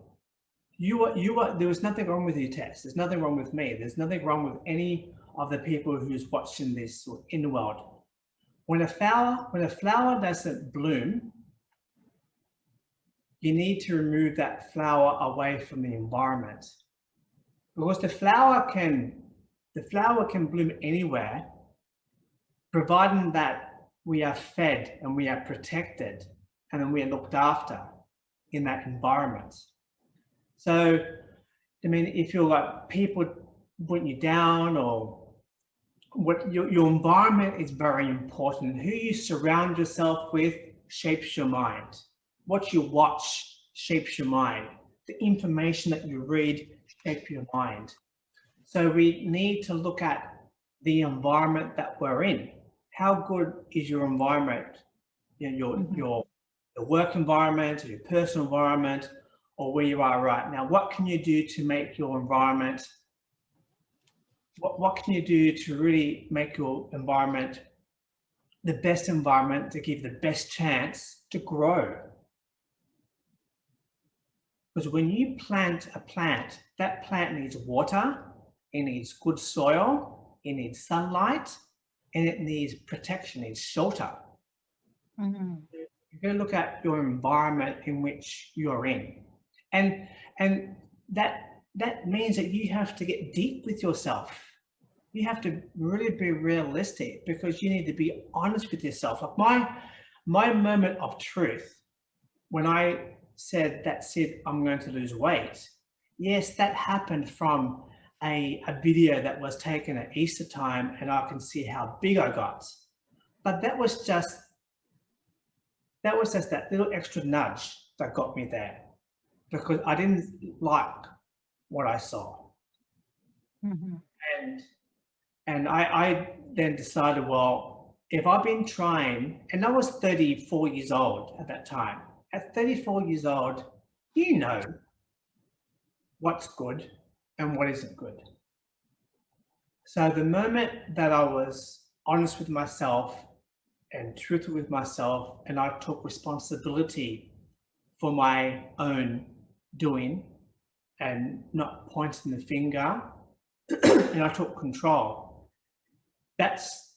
You are. There was nothing wrong with you, Tess. There's nothing wrong with me. There's nothing wrong with any of the people who's watching this in the world. When a flower doesn't bloom, you need to remove that flower away from the environment, because the flower can bloom anywhere, providing that we are fed and we are protected and then we are looked after in that environment. So, I mean, if you're like people putting you down, or what your environment is very important. Who you surround yourself with shapes your mind. What you watch shapes your mind. The information that you read shapes your mind. So we need to look at the environment that we're in. How good is your environment? You know, your work environment, or your personal environment, or where you are right now. What can you do to make your environment? What can you do to really make your environment the best environment to give the best chance to grow? Because when you plant a plant, that plant needs water, it needs good soil, it needs sunlight, and it needs protection, it needs shelter. You're going to look at your environment in which you're in. And that means that you have to get deep with yourself. You have to really be realistic, because you need to be honest with yourself. Like my moment of truth, when I said, that's it, I'm going to lose weight. Yes, that happened from a video that was taken at Easter time, and I can see how big I got. But that was just that little extra nudge that got me there, because I didn't like what I saw. And I then decided, well, if I've been trying, and I was 34 years old at that time. At 34 years old, you know what's good and what isn't good. So the moment that I was honest with myself and truthful with myself, and I took responsibility for my own doing and not pointing the finger, and I took control. That's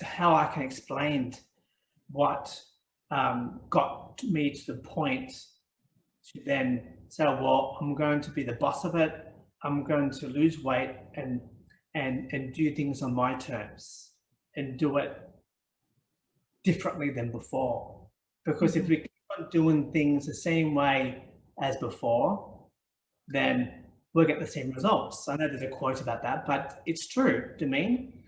how I can explain what got me to the point to then say, well, I'm going to be the boss of it. I'm going to lose weight and do things on my terms and do it differently than before. Because if we keep on doing things the same way as before, then we'll get the same results. I know there's a quote about that, but it's true to me.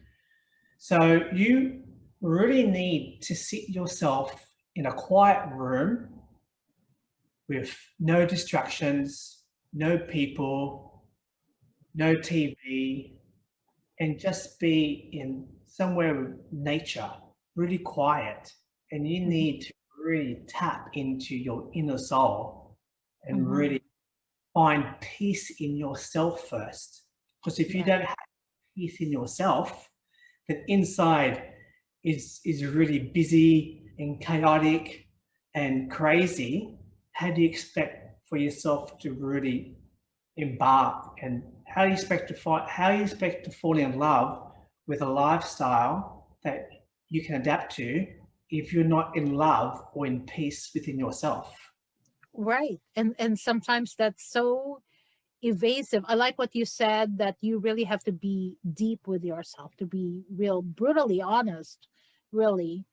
So you really need to sit yourself in a quiet room with no distractions, no people, no TV, and just be in somewhere with nature, really quiet. And you need to really tap into your inner soul and really find peace in yourself first. Because if you don't have peace in yourself, then inside is really busy and chaotic and crazy. How do you expect for yourself to really embark, and how do you expect to fall in love with a lifestyle that you can adapt to if you're not in love or in peace within yourself? Right. And sometimes that's so evasive. I like what you said, that you really have to be deep with yourself, to be real brutally honest, really.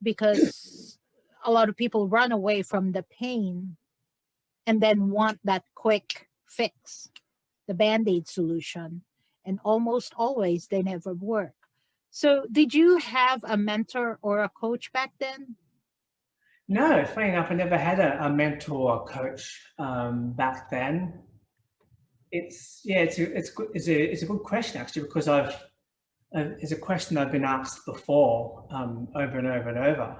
Because a lot of people run away from the pain and then want that quick fix, the band-aid solution, and almost always they never work. So did you have a mentor or a coach back then? No, funny enough, I never had a mentor or coach back then. It's a good question actually, because it's a question I've been asked before over and over and over.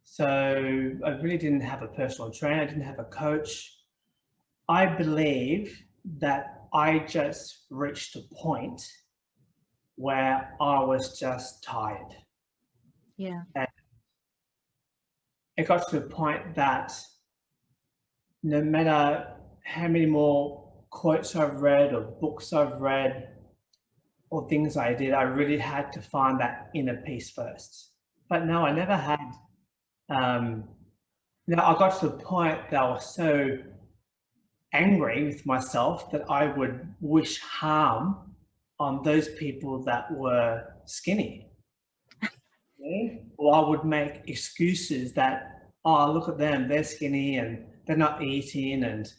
So I really didn't have a personal trainer, I didn't have a coach. I believe that I just reached a point where I was just tired. Yeah. And it got to the point that no matter how many more quotes I've read or books I've read or things I did, I really had to find that inner peace first. But no, I never had. I got to the point that I was so angry with myself that I would wish harm on those people that were skinny. Or I would make excuses that, oh, look at them, they're skinny and they're not eating. And,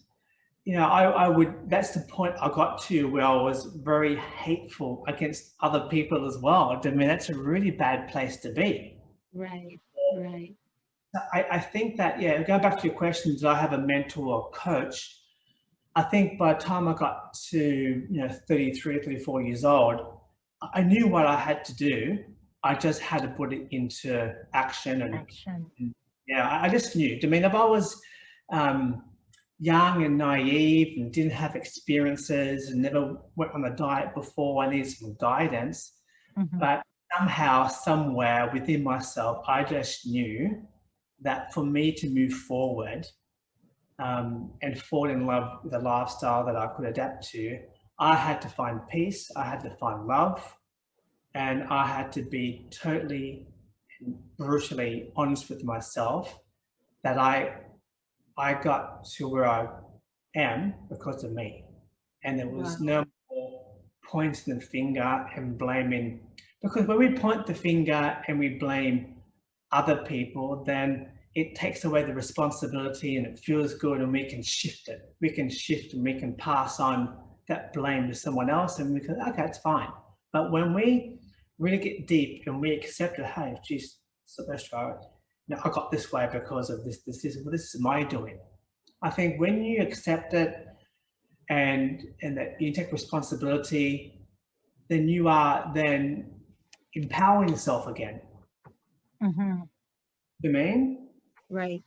that's the point I got to where I was very hateful against other people as well. I mean, that's a really bad place to be. Right, right. I think that, going back to your question, did I have a mentor or coach? I think by the time I got to 33, 34 years old, I knew what I had to do. I just had to put it into action. And I just knew. I mean, if I was young and naive and didn't have experiences and never went on a diet before, I needed some guidance. Mm-hmm. But somehow, somewhere within myself, I just knew that for me to move forward and fall in love with a lifestyle that I could adapt to, I had to find peace, I had to find love, and I had to be totally and brutally honest with myself that I got to where I am because of me. And there was no more pointing the finger and blaming, because when we point the finger and we blame other people, then it takes away the responsibility and it feels good, and we can shift it. We can shift and we can pass on that blame to someone else, and we can, okay, it's fine. But when we really get deep and we accept it, hey, geez, Silvestro, I got this way because of this is my doing. I think when you accept it and that you take responsibility, then you are then empowering yourself again. Mm-hmm. You mean? Right.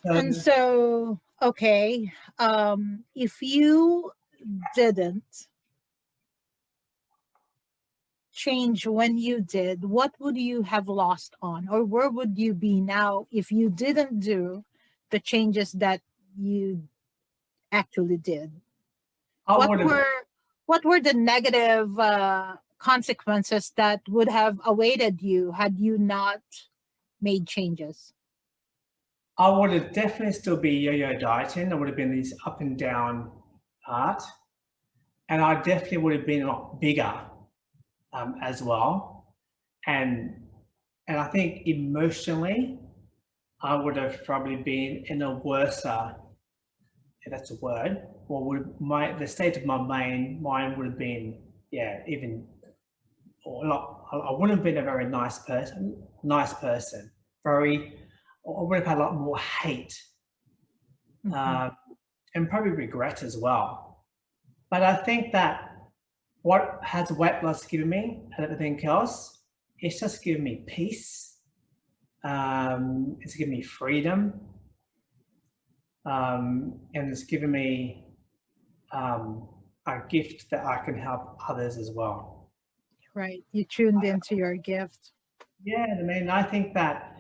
And so, okay, if you didn't change when you did, what would you have lost on, or where would you be now if you didn't do the changes that you actually did? What were the negative consequences that would have awaited you had you not made changes? I would have definitely still be yo-yo dieting. There would have been this up and down part, and I definitely would have been a lot bigger as well. And I think emotionally, I would have probably been in a worse, if that's a word, or the state of my mind would have been, even, or not. I wouldn't have been a very nice person. I would have had a lot more hate, and probably regret as well. But I think that what has weight loss given me and everything else, it's just given me peace. It's given me freedom. And it's given me a gift that I can help others as well. Right. You tuned into your gift. Yeah, I mean, I think that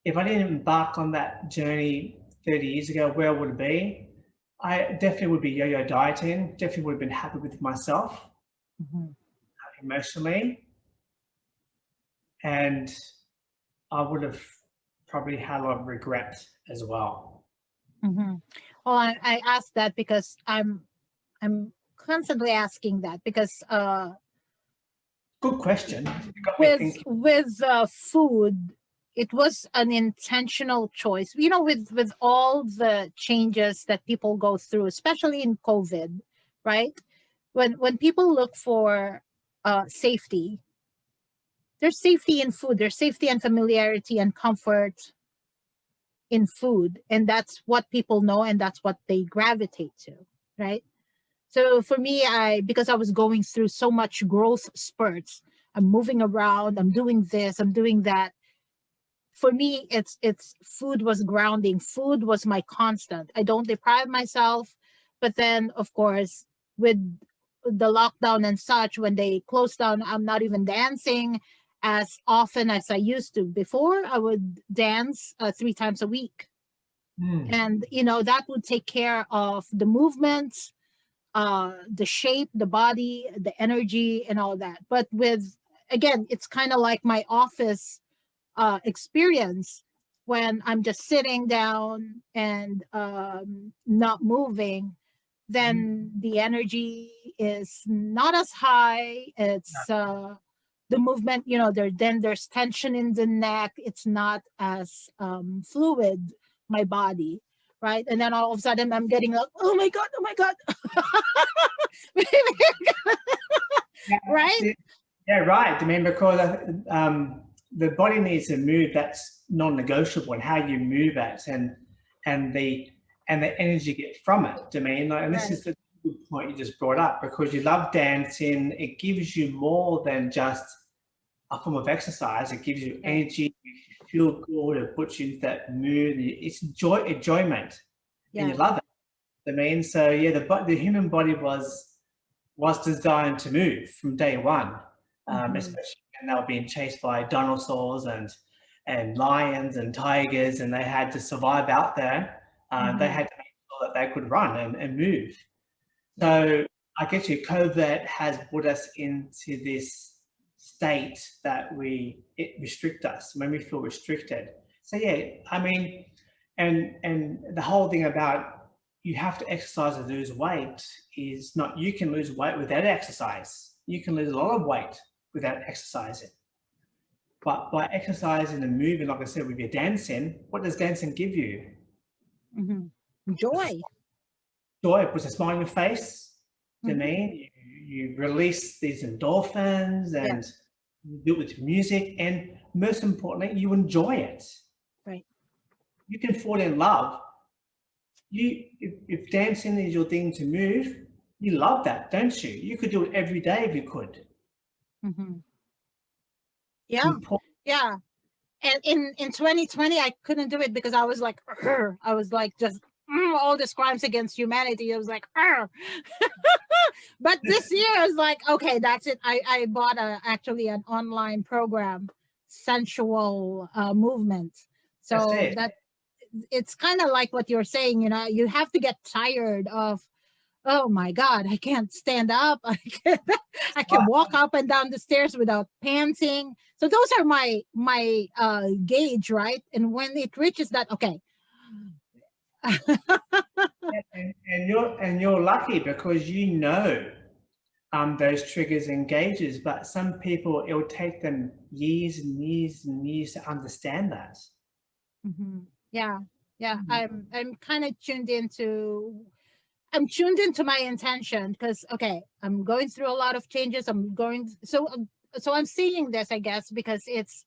if I didn't embark on that journey 30 years ago, where would it be? I definitely would be yo-yo dieting, definitely would have been happy with myself emotionally. And I would have probably had a lot of regret as well. Mm-hmm. Well, I asked that because I'm constantly asking that because Good question. You got me thinking. with food, it was an intentional choice. You know, with all the changes that people go through, especially in COVID, right? When people look for safety, there's safety in food. There's safety and familiarity and comfort in food, and that's what people know, and that's what they gravitate to, right? So for me, because I was going through so much growth spurts, I'm moving around, I'm doing this, I'm doing that. For me, it's food was grounding. Food was my constant. I don't deprive myself. But then, of course, with the lockdown and such, when they closed down, I'm not even dancing as often as I used to. Before, I would dance 3 times a week. And, you know, that would take care of the movements, the shape, the body, the energy, and all that. But again, it's kind of like my office experience when I'm just sitting down and not moving, then the energy is not as high. It's the movement, you know, there's tension in the neck. It's not as fluid, my body, right? And then all of a sudden I'm getting like, oh my God. Right? Yeah, right. I mean, because the body needs to move. That's non-negotiable, and how you move it, and the energy you get from it. I mean, like, and this is the good point you just brought up, because you love dancing. It gives you more than just a form of exercise. It gives you energy, makes you feel good, it puts you into that mood. It's enjoyment, and you love it. I mean, so yeah, the human body was designed to move from day one, especially when they were being chased by dinosaurs and lions and tigers, and they had to survive out there. They had to make sure that they could run and move. So I guess COVID has put us into this state that it restricts us when we feel restricted. So yeah, I mean, and the whole thing about you have to exercise to lose weight is not, you can lose weight without exercise. You can lose a lot of weight without exercising. But by exercising and moving, like I said, with your dancing, what does dancing give you? Joy. Joy. It puts a smile on your face. To me, you release these endorphins, and you do it with music, and most importantly, you enjoy it. Right. You can fall in love. If dancing is your thing to move, you love that, don't you? You could do it every day if you could. Yeah. And in 2020, I couldn't do it because I was like, I was like, just all these crimes against humanity. I was like, but this year is like, okay, that's it. I bought actually an online program, Sensual Movement. So that it's kind of like what you're saying, you know, you have to get tired of, oh my God, I can't stand up. I can walk up and down the stairs without panting. So those are my gauge, right? And when it reaches that, okay. and you're lucky, because you know those triggers and gauges, but some people, it will take them years and years and years to understand that. Yeah. I'm kind of tuned into my intention, because okay, I'm going through a lot of changes. So I'm seeing this, I guess, because it's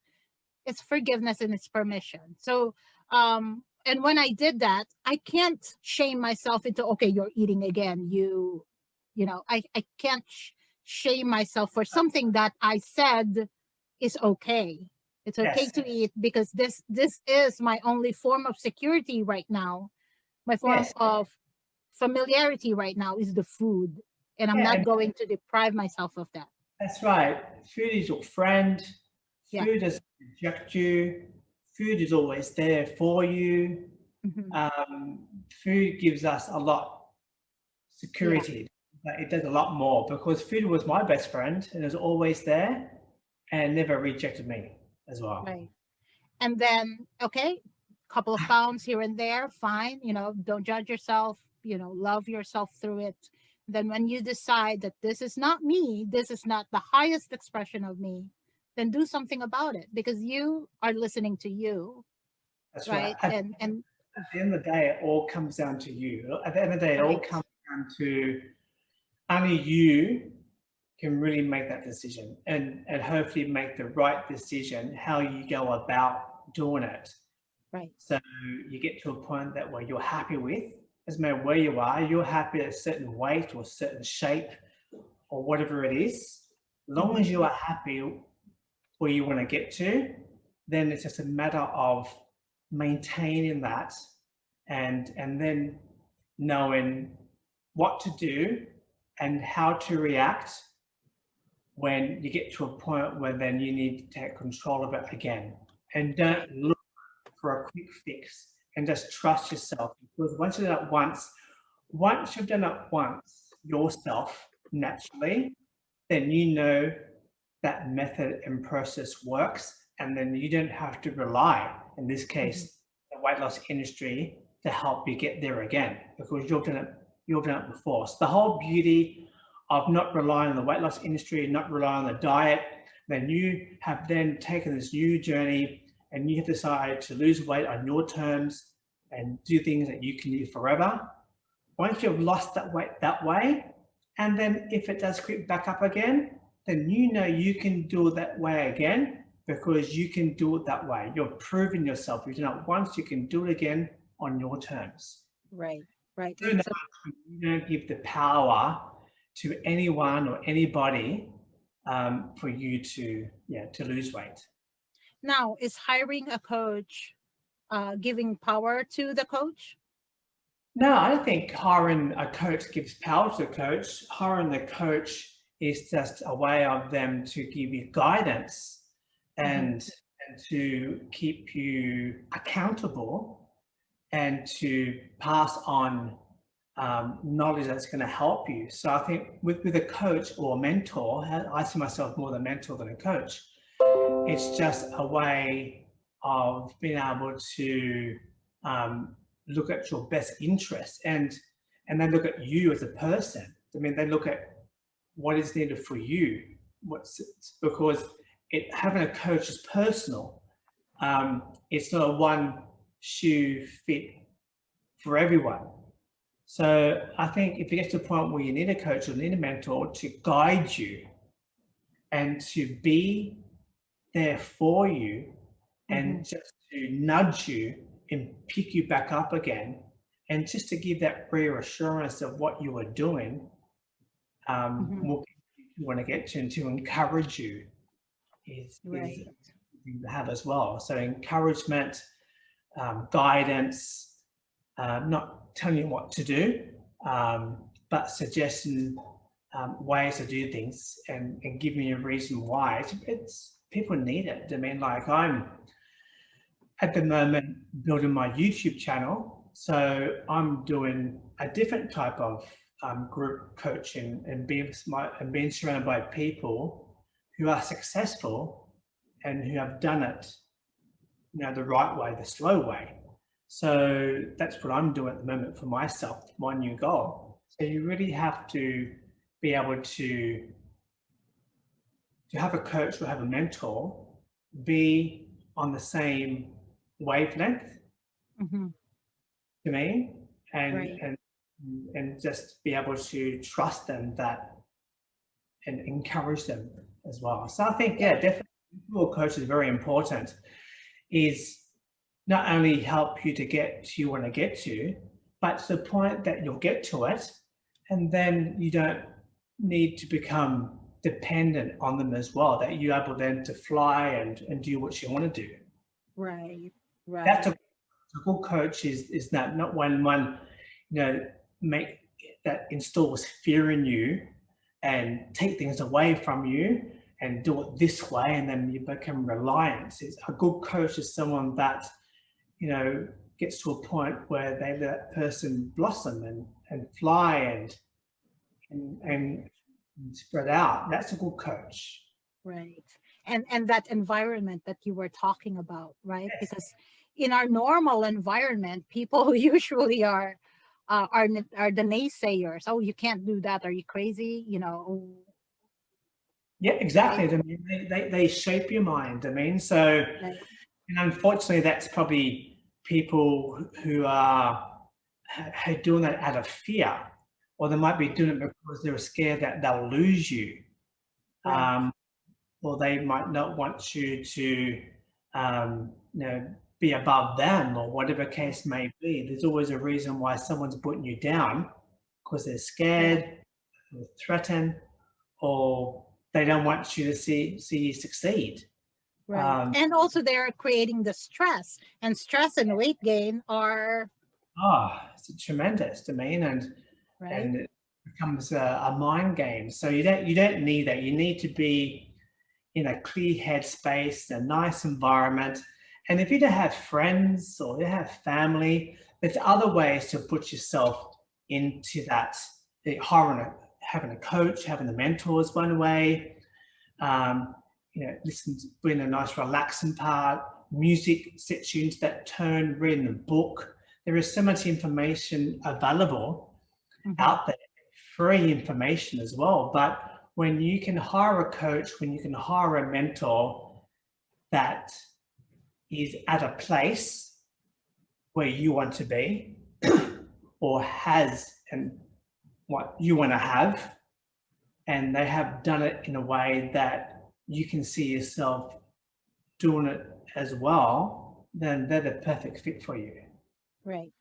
forgiveness and it's permission. So and when I did that, I can't shame myself into, okay, you're eating again, you know, I can't shame myself for something that I said is okay. It's okay to eat, because this is my only form of security right now. My form of familiarity right now is the food, and I'm not going to deprive myself of that. That's right. Food is your friend. Food doesn't reject you. Food is always there for you. Food gives us a lot security, but it does a lot more, because food was my best friend and is always there and never rejected me as well. Right. And then, okay, couple of pounds here and there, fine, don't judge yourself, love yourself through it. Then when you decide that this is not me, this is not the highest expression of me, then do something about it, because you are listening to you. That's right. right. And At the end of the day, it all comes down to you. At the end of the day, it all right. comes down to only you can really make that decision and hopefully make the right decision how you go about doing it. Right. So you get to a point that where you're happy with, doesn't matter where you are, you're happy at a certain weight or a certain shape or whatever it is. As long as you are happy where you want to get to, then it's just a matter of maintaining that and then knowing what to do and how to react when you get to a point where then you need to take control of it again. And don't look for a quick fix, and just trust yourself, because once you've done it once yourself naturally, then you know that method and process works, and then you don't have to rely, in this case, the weight loss industry to help you get there again, because you've done it before. So the whole beauty of not relying on the weight loss industry, not relying on the diet, then you have then taken this new journey and you have decided to lose weight on your terms and do things that you can do forever. Once you've lost that weight that way, and then if it does creep back up again, then you know you can do it that way again, because you can do it that way. You're proving yourself. You've done it once, you can do it again on your terms. Right. You don't give the power to anyone or anybody for you to lose weight. Now, is hiring a coach giving power to the coach? No, I don't think hiring a coach gives power to the coach. Hiring the coach is just a way of them to give you guidance and to keep you accountable and to pass on knowledge that's going to help you. So I think with a coach or a mentor, I see myself more the mentor than a coach. It's just a way of being able to look at your best interests and then look at you as a person. I mean, they look at what is needed for you. Because having a coach is personal. It's not a one shoe fit for everyone. So I think if you get to a point where you need a coach or need a mentor to guide you and to be there for you and just to nudge you and pick you back up again, and just to give that reassurance of what you are doing, what you want to get to, and to encourage you is something to have as well. So encouragement, guidance, not telling you what to do, but suggesting ways to do things and giving you a reason why. It's people need it. I mean, like I'm at the moment building my YouTube channel, so I'm doing a different type of group coaching and being surrounded by people who are successful and who have done it, the right way, the slow way. So that's what I'm doing at the moment for myself, my new goal. So you really have to be able to have a coach or have a mentor, be on the same wavelength to me, and just be able to trust them and encourage them as well. So I think, definitely, a coach is very important. Is not only help you to get to you want to get to, but to the point that you'll get to it, and then you don't need to become dependent on them as well, that you're able then to fly and do what you want to do. Right. That's a good coach is not one make that installs fear in you and take things away from you and do it this way, and then you become reliant. A good coach is someone that gets to a point where they let that person blossom and fly and spread out. That's a good coach. Right. and that environment that you were talking about, right? Yes. Because in our normal environment, people usually are the naysayers. Oh, you can't do that. Are you crazy? You know. Yeah, exactly. Right. I mean, they shape your mind. I mean, so, Right. and unfortunately, that's probably people who are doing that out of fear, or they might be doing it because they're scared that they'll lose you, Right. or they might not want you to, be above them, or whatever case may be. There's always a reason why someone's putting you down, because they're Yeah. scared, or threatened, or they don't want you to see you succeed. Right. And also they're creating the stress, and stress and weight gain are It's tremendous to me, and right. it becomes a mind game. So you don't need that. You need to be in a clear headspace, a nice environment. And if you don't have friends or you have family, there's other ways to put yourself into that. Having a coach, having a mentor is one way. Listen, bring a nice relaxing part. Music sets you into that tone. Reading a book. There is so much information available out there, free information as well. But when you can hire a coach, when you can hire a mentor that is at a place where you want to be or has and what you want to have, and they have done it in a way that you can see yourself doing it as well, then they're the perfect fit for you. Right.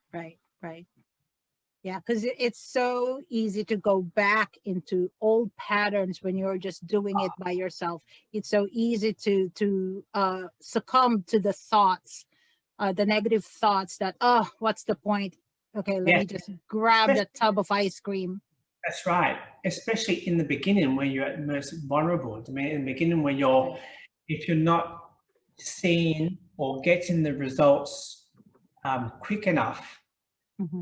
Yeah, because it's so easy to go back into old patterns when you're just doing it by yourself. It's so easy to succumb to the thoughts, the negative thoughts that, oh, what's the point? Okay, let me just grab the tub of ice cream. That's right. Especially in the beginning when you're at most vulnerable. I mean, in the beginning when if you're not seeing or getting the results quick enough,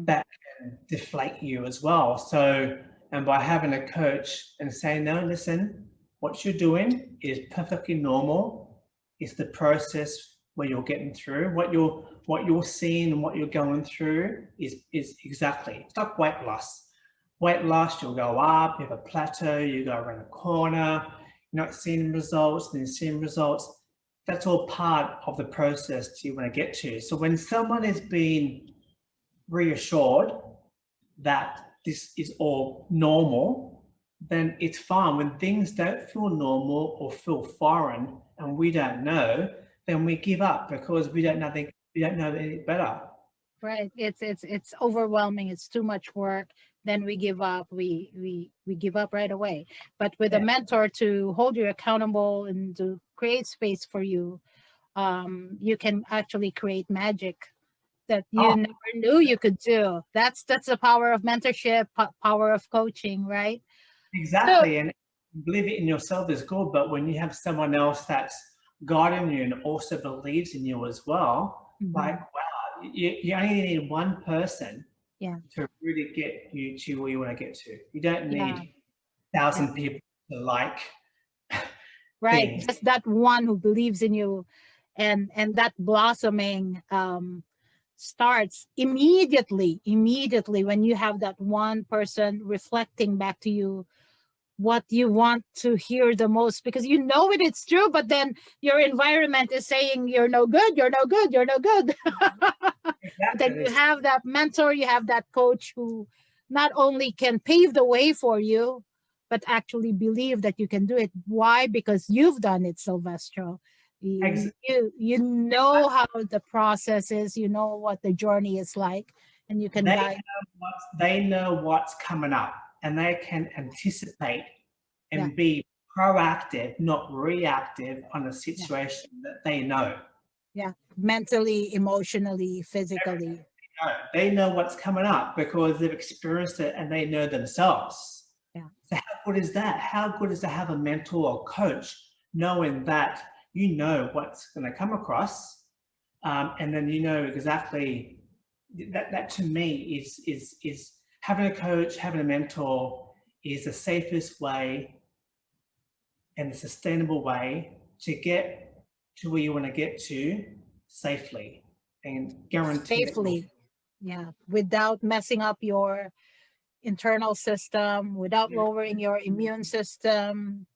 that can deflate you as well. So, and by having a coach and saying, no, listen, what you're doing is perfectly normal. It's the process where you're getting through. What you're seeing and what you're going through is exactly, it's like weight loss. Weight loss, you'll go up, you have a plateau, you go around a corner, you're not seeing results, then seeing results. That's all part of the process you want to get to. So when someone is being reassured that this is all normal, then it's fine. When things don't feel normal or feel foreign and we don't know, then we give up because we don't know any better. Right. It's overwhelming. It's too much work. Then we give up. We give up right away. But with a mentor to hold you accountable and to create space for you, you can actually create magic that you never knew you could do. That's the power of mentorship, power of coaching, right? Exactly. And believe it in yourself is good, but when you have someone else that's guiding you and also believes in you as well, like, wow, you only need one person to really get you to where you want to get to. You don't need 1,000 people to like. Right. Things. Just that one who believes in you, and that blossoming starts immediately when you have that one person reflecting back to you what you want to hear the most, because you know it's true, but then your environment is saying you're no good. Exactly. Then you have that mentor, you have that coach who not only can pave the way for you, but actually believe that you can do it. Why? Because you've done it, Silvestro. You know how the process is, you know what the journey is like, and you can guide. They know what's coming up, and they can anticipate and be proactive, not reactive on a situation that they know. Yeah, mentally, emotionally, physically. They know what's coming up because they've experienced it and they know themselves. Yeah. So how good is that? How good is to have a mentor or coach knowing that you know what's going to come across, and then you know exactly that to me is having a coach, having a mentor is the safest way and the sustainable way to get to where you want to get to safely and guarantee Safely. Yeah. Without messing up your internal system, without lowering your immune system,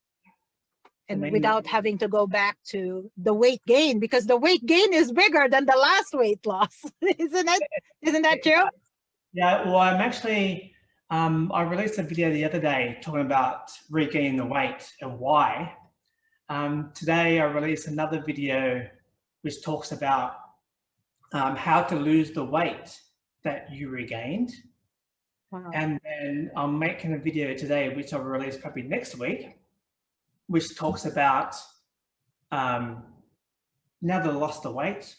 and without having to go back to the weight gain, because the weight gain is bigger than the last weight loss. Isn't it? Isn't that true? Yeah, well, I'm actually, I released a video the other day talking about regaining the weight and why. Today I released another video which talks about how to lose the weight that you regained. Wow. And then I'm making a video today, which I'll release probably next week, which talks about now that I lost the weight,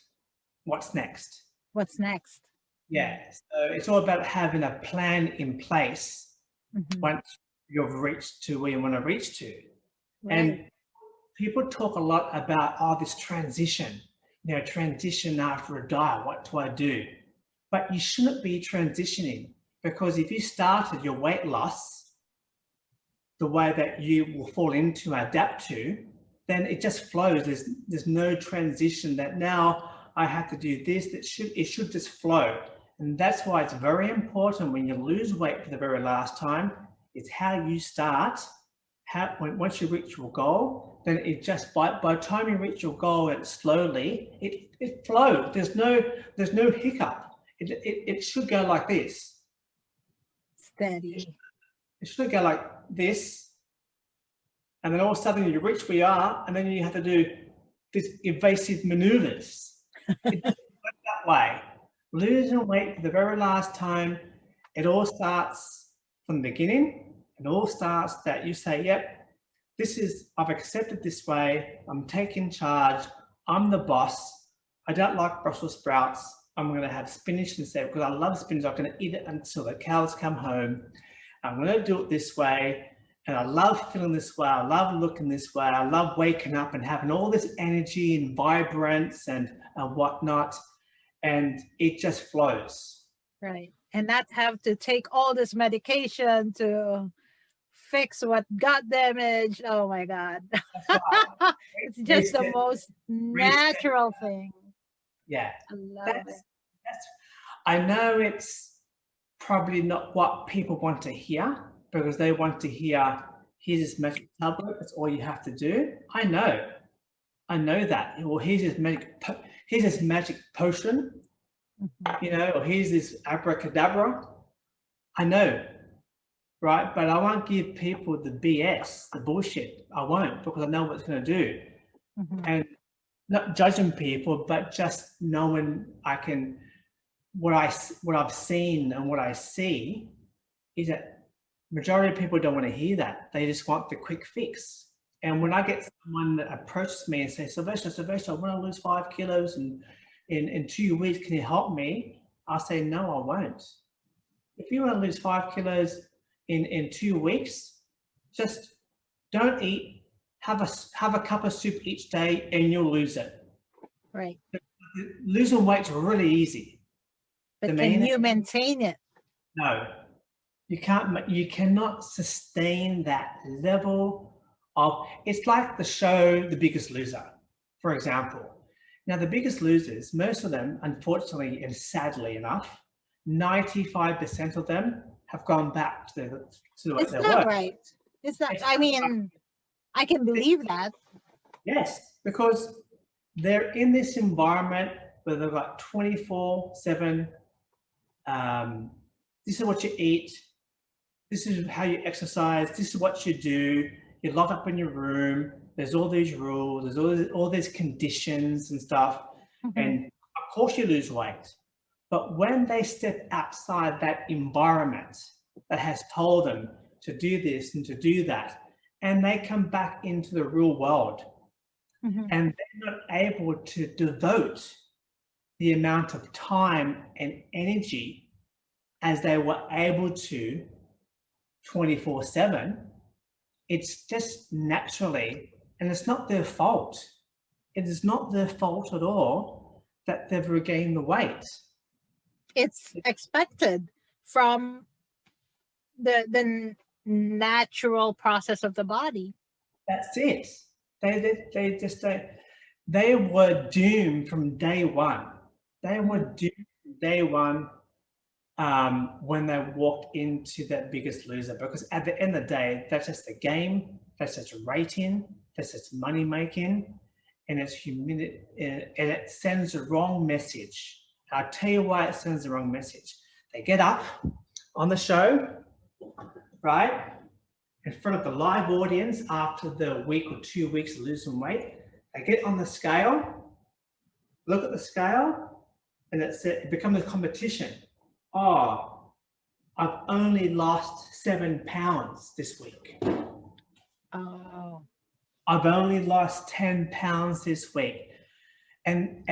what's next? What's next? Yeah, so it's all about having a plan in place once you've reached to where you want to reach to. Right. And people talk a lot about, this transition, transition after a diet, what do I do? But you shouldn't be transitioning, because if you started your weight loss the way that you will fall into, adapt to, then it just flows. There's no transition that now I have to do this. It should just flow. And that's why it's very important when you lose weight for the very last time, it's how you start. Once you reach your goal, then it just by the time you reach your goal, it slowly it flows. There's no hiccup. It should go like this. Steady. It should go like this, and then all of a sudden you reach where you are, and then you have to do these evasive maneuvers. It doesn't work that way. Losing weight for the very last time, it all starts from the beginning. It all starts that you say, yep, I've accepted this way. I'm taking charge. I'm the boss. I don't like Brussels sprouts. I'm going to have spinach instead because I love spinach. I'm going to eat it until the cows come home. I'm going to do it this way. And I love feeling this way. I love looking this way. I love waking up and having all this energy and vibrance and whatnot. And it just flows. Right. And not have to take all this medication to fix what got damaged. Oh my God. Right. It's just the most natural thing. Yeah. I love it. I know it's probably not what people want to hear, because they want to hear, here's this magic tablet, that's all you have to do. I know that. Well, here's this magic potion, or here's this abracadabra. I know, right? But I won't give people the BS, the bullshit. I won't, because I know what it's going to do. And not judging people, but just knowing what I've seen and what I see is that majority of people don't want to hear that. They just want the quick fix. And when I get someone that approaches me and says, Silvestro, I want to lose 5 kilos and in 2 weeks, can you help me? I'll say, no, I won't. If you want to lose 5 kilos in 2 weeks, just don't eat, have a cup of soup each day and you'll lose it. Right. Losing weight's really easy. But can you maintain it? No. You can't. You cannot sustain that level of. It's like the show The Biggest Loser, for example. Now, The Biggest Losers, most of them, unfortunately and sadly enough, 95% of them have gone back to their work. It's not right. It's not. I mean, I can believe that. Yes, because they're in this environment where they've got 24/7. This is what you eat. This is how you exercise. This is what you do. You're locked up in your room. There's all these rules. There's all these conditions and stuff. And of course you lose weight. But when they step outside that environment that has told them to do this and to do that, and they come back into the real world, and they're not able to devote the amount of time and energy as they were able to 24/7, it's just naturally, and it's not their fault. It is not their fault at all that they've regained the weight. It's expected from the natural process of the body. That's it. They were doomed from day one. They were doomed from day one when they walked into that Biggest Loser, because at the end of the day, that's just a game, that's just rating, that's just money making, and it's humility, and it sends the wrong message. I'll tell you why it sends the wrong message. They get up on the show, right, in front of the live audience after the week or 2 weeks of losing weight. They get on the scale, look at the scale, and it becomes a competition. Oh, I've only lost 7 pounds this week. Oh. I've only lost 10 pounds this week. And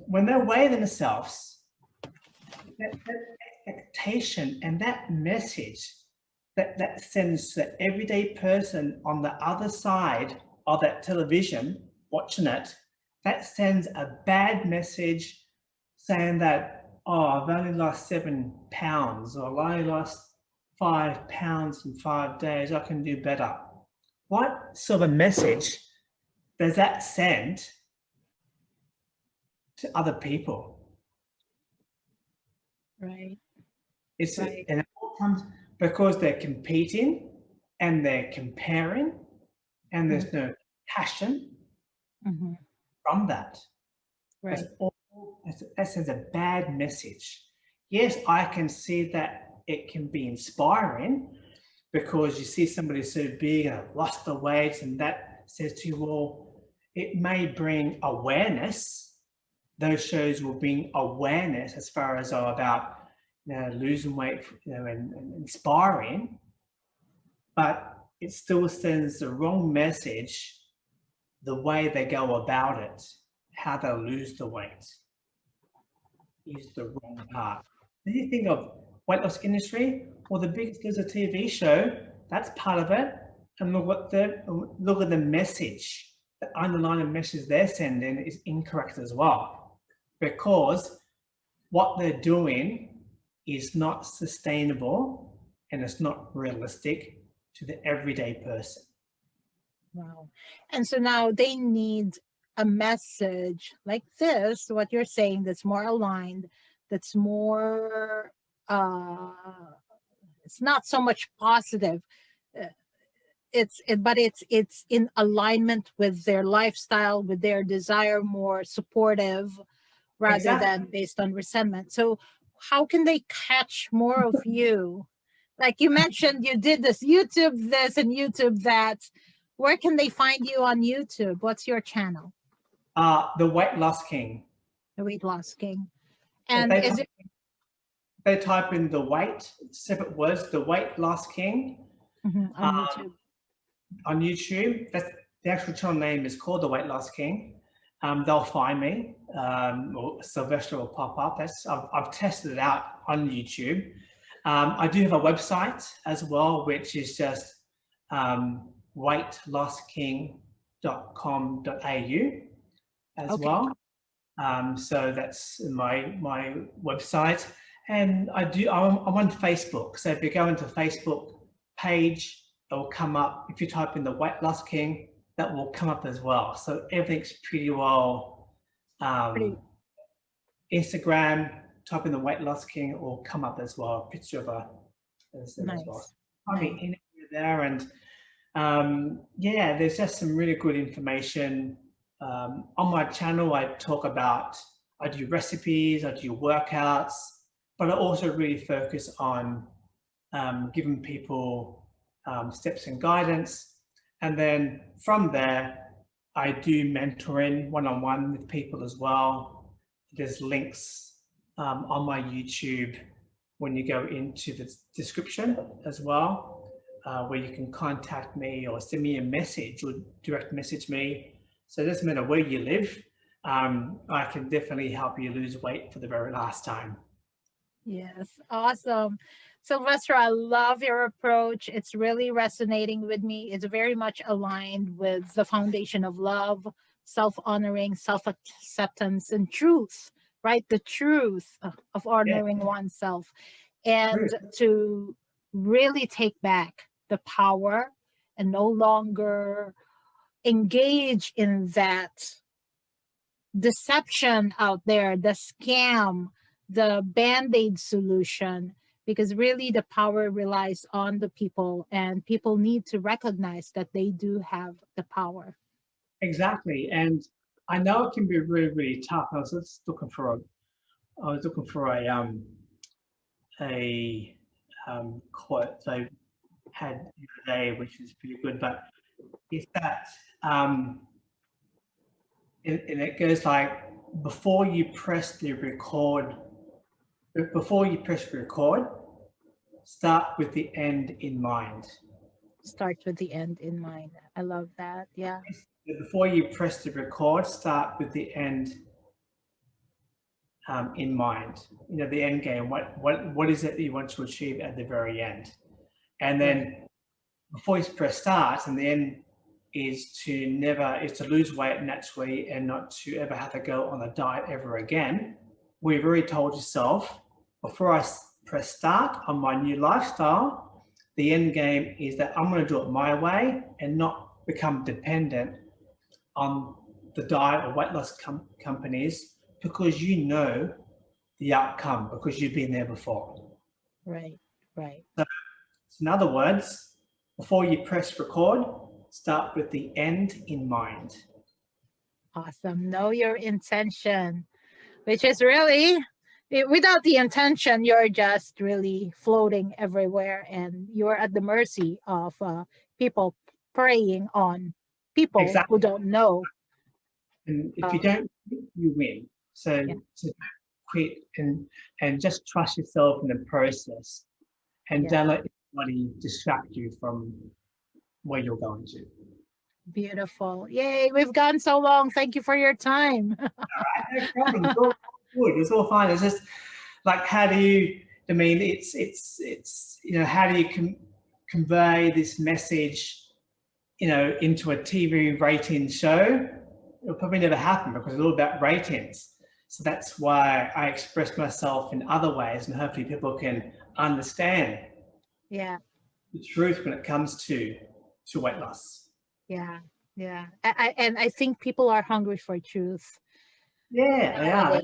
when they weigh themselves, that expectation and that message that sends the everyday person on the other side of that television watching it, that sends a bad message saying that, oh, I've only lost 7 pounds, or I only lost 5 pounds in 5 days, I can do better. What sort of message does that send to other people? Right. And it all comes because they're competing and they're comparing, and there's no passion from that. Right. That sends a bad message. Yes, I can see that it can be inspiring, because you see somebody so big and lost the weight, and that says to you, well, it may bring awareness. Those shows will bring awareness as far as about losing weight, and inspiring, but it still sends the wrong message the way they go about it, how they'll lose the weight is the wrong part. When you think of weight loss industry, well, the Biggest Loser TV show, that's part of it. And look at the message, the underlying message they're sending is incorrect as well, because what they're doing is not sustainable and it's not realistic to the everyday person. Wow. And so now they need a message like this, what you're saying, that's more aligned, that's more, it's not so much positive. But it's in alignment with their lifestyle, with their desire, more supportive rather than based on resentment. So how can they catch more of you? Like you mentioned, you did this YouTube this and YouTube that. Where can they find you on YouTube? What's your channel? The Weight Loss King. The Weight Loss King. And they type in the weight, separate words, the Weight Loss King. On YouTube. On YouTube, that's the actual channel name is called the Weight Loss King. They'll find me. Or Silvestro will pop up. I've tested it out on YouTube. I do have a website as well, which is just weightlostking.com.au as well. So that's my website, and I'm on Facebook. So if you go into Facebook page, it will come up. If you type in the Weight Loss King, that will come up as well. So everything's pretty well. Instagram, type in the Weight Loss King, it will come up as well. A picture of as well. I mean, in there, and there's just some really good information. On my channel, I do recipes, I do workouts, but I also really focus on giving people steps and guidance. And then from there, I do mentoring one-on-one with people as well. There's links on my YouTube when you go into the description as well, where you can contact me or send me a message or direct message me. So it doesn't matter where you live, I can definitely help you lose weight for the very last time. Yes, awesome. Silvestro, I love your approach. It's really resonating with me. It's very much aligned with the foundation of love, self-honoring, self-acceptance, and truth, right? The truth of honoring oneself, and to really take back the power and no longer engage in that deception out there, the scam, the band-aid solution, because really the power relies on the people, and people need to recognize that they do have the power. Exactly. And I know it can be really, really tough. I was just looking for a quote I had the other day, which is pretty good, but it's that, and it goes like, before you press record, start with the end in mind. Start with the end in mind. I love that. Yeah. Before you press the record, start with the end in mind. You know, the end game. What is it that you want to achieve at the very end? And then before you press start, and the end is to lose weight naturally and not to ever have to go on a diet ever again. We've already told yourself, before I press start on my new lifestyle, the end game is that I'm going to do it my way and not become dependent on the diet or weight loss companies, because you know the outcome, because you've been there before. Right. So in other words, before you press record, start with the end in mind. Awesome. Know your intention, which is really, without the intention, you're just really floating everywhere, and you're at the mercy of people preying on people who don't know. And if you don't, you win. So to quit and just trust yourself in the process, and don't let anybody distract you from where you're going to. Beautiful. Yay, we've gone so long. Thank you for your time. All right, no problem. It's all good. It's all fine. It's just like, how do you, I mean, it's you know, how do you convey this message, you know, into a TV rating show? It'll probably never happen, because it's all about ratings. So that's why I express myself in other ways, and hopefully people can understand the truth when it comes to weight loss. Yeah. I think people are hungry for truth. Yeah, they are.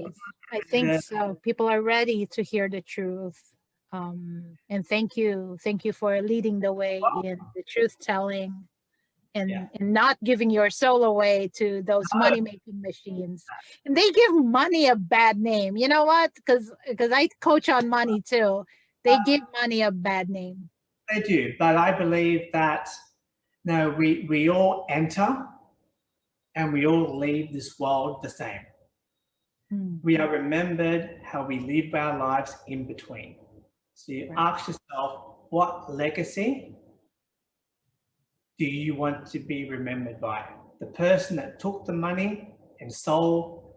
I think so. People are ready to hear the truth. And thank you for leading the way in the truth telling, and not giving your soul away to those money making machines. And they give money a bad name. You know what? Because I coach on money too. They give money a bad name. They do, but I believe that no, we all enter and we all leave this world the same. We are remembered how we live our lives in between. So you ask yourself, what legacy do you want to be remembered by? The person that took the money and sold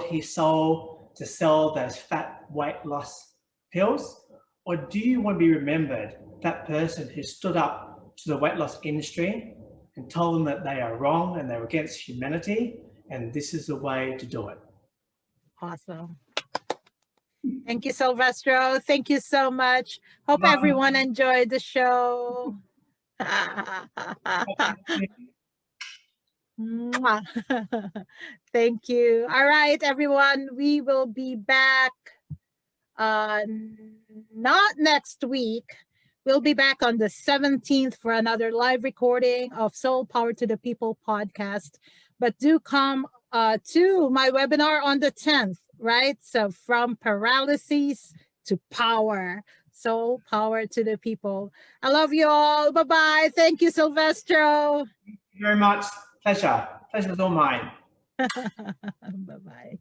his soul to sell those fat weight loss pills? Or do you want to be remembered, that person who stood up to the weight loss industry and told them that they are wrong and they're against humanity, and this is the way to do it? Awesome. Thank you, Silvestro. Thank you so much. Hope everyone enjoyed the show. Thank you. All right, everyone. We will be back not next week. We'll be back on the 17th for another live recording of Soul Power to the People podcast. But do come to my webinar on the 10th, right? So from paralysis to power. Soul Power to the People. I love you all. Bye-bye. Thank you, Silvestro. Thank you very much. Pleasure. Pleasure's all mine. Bye-bye.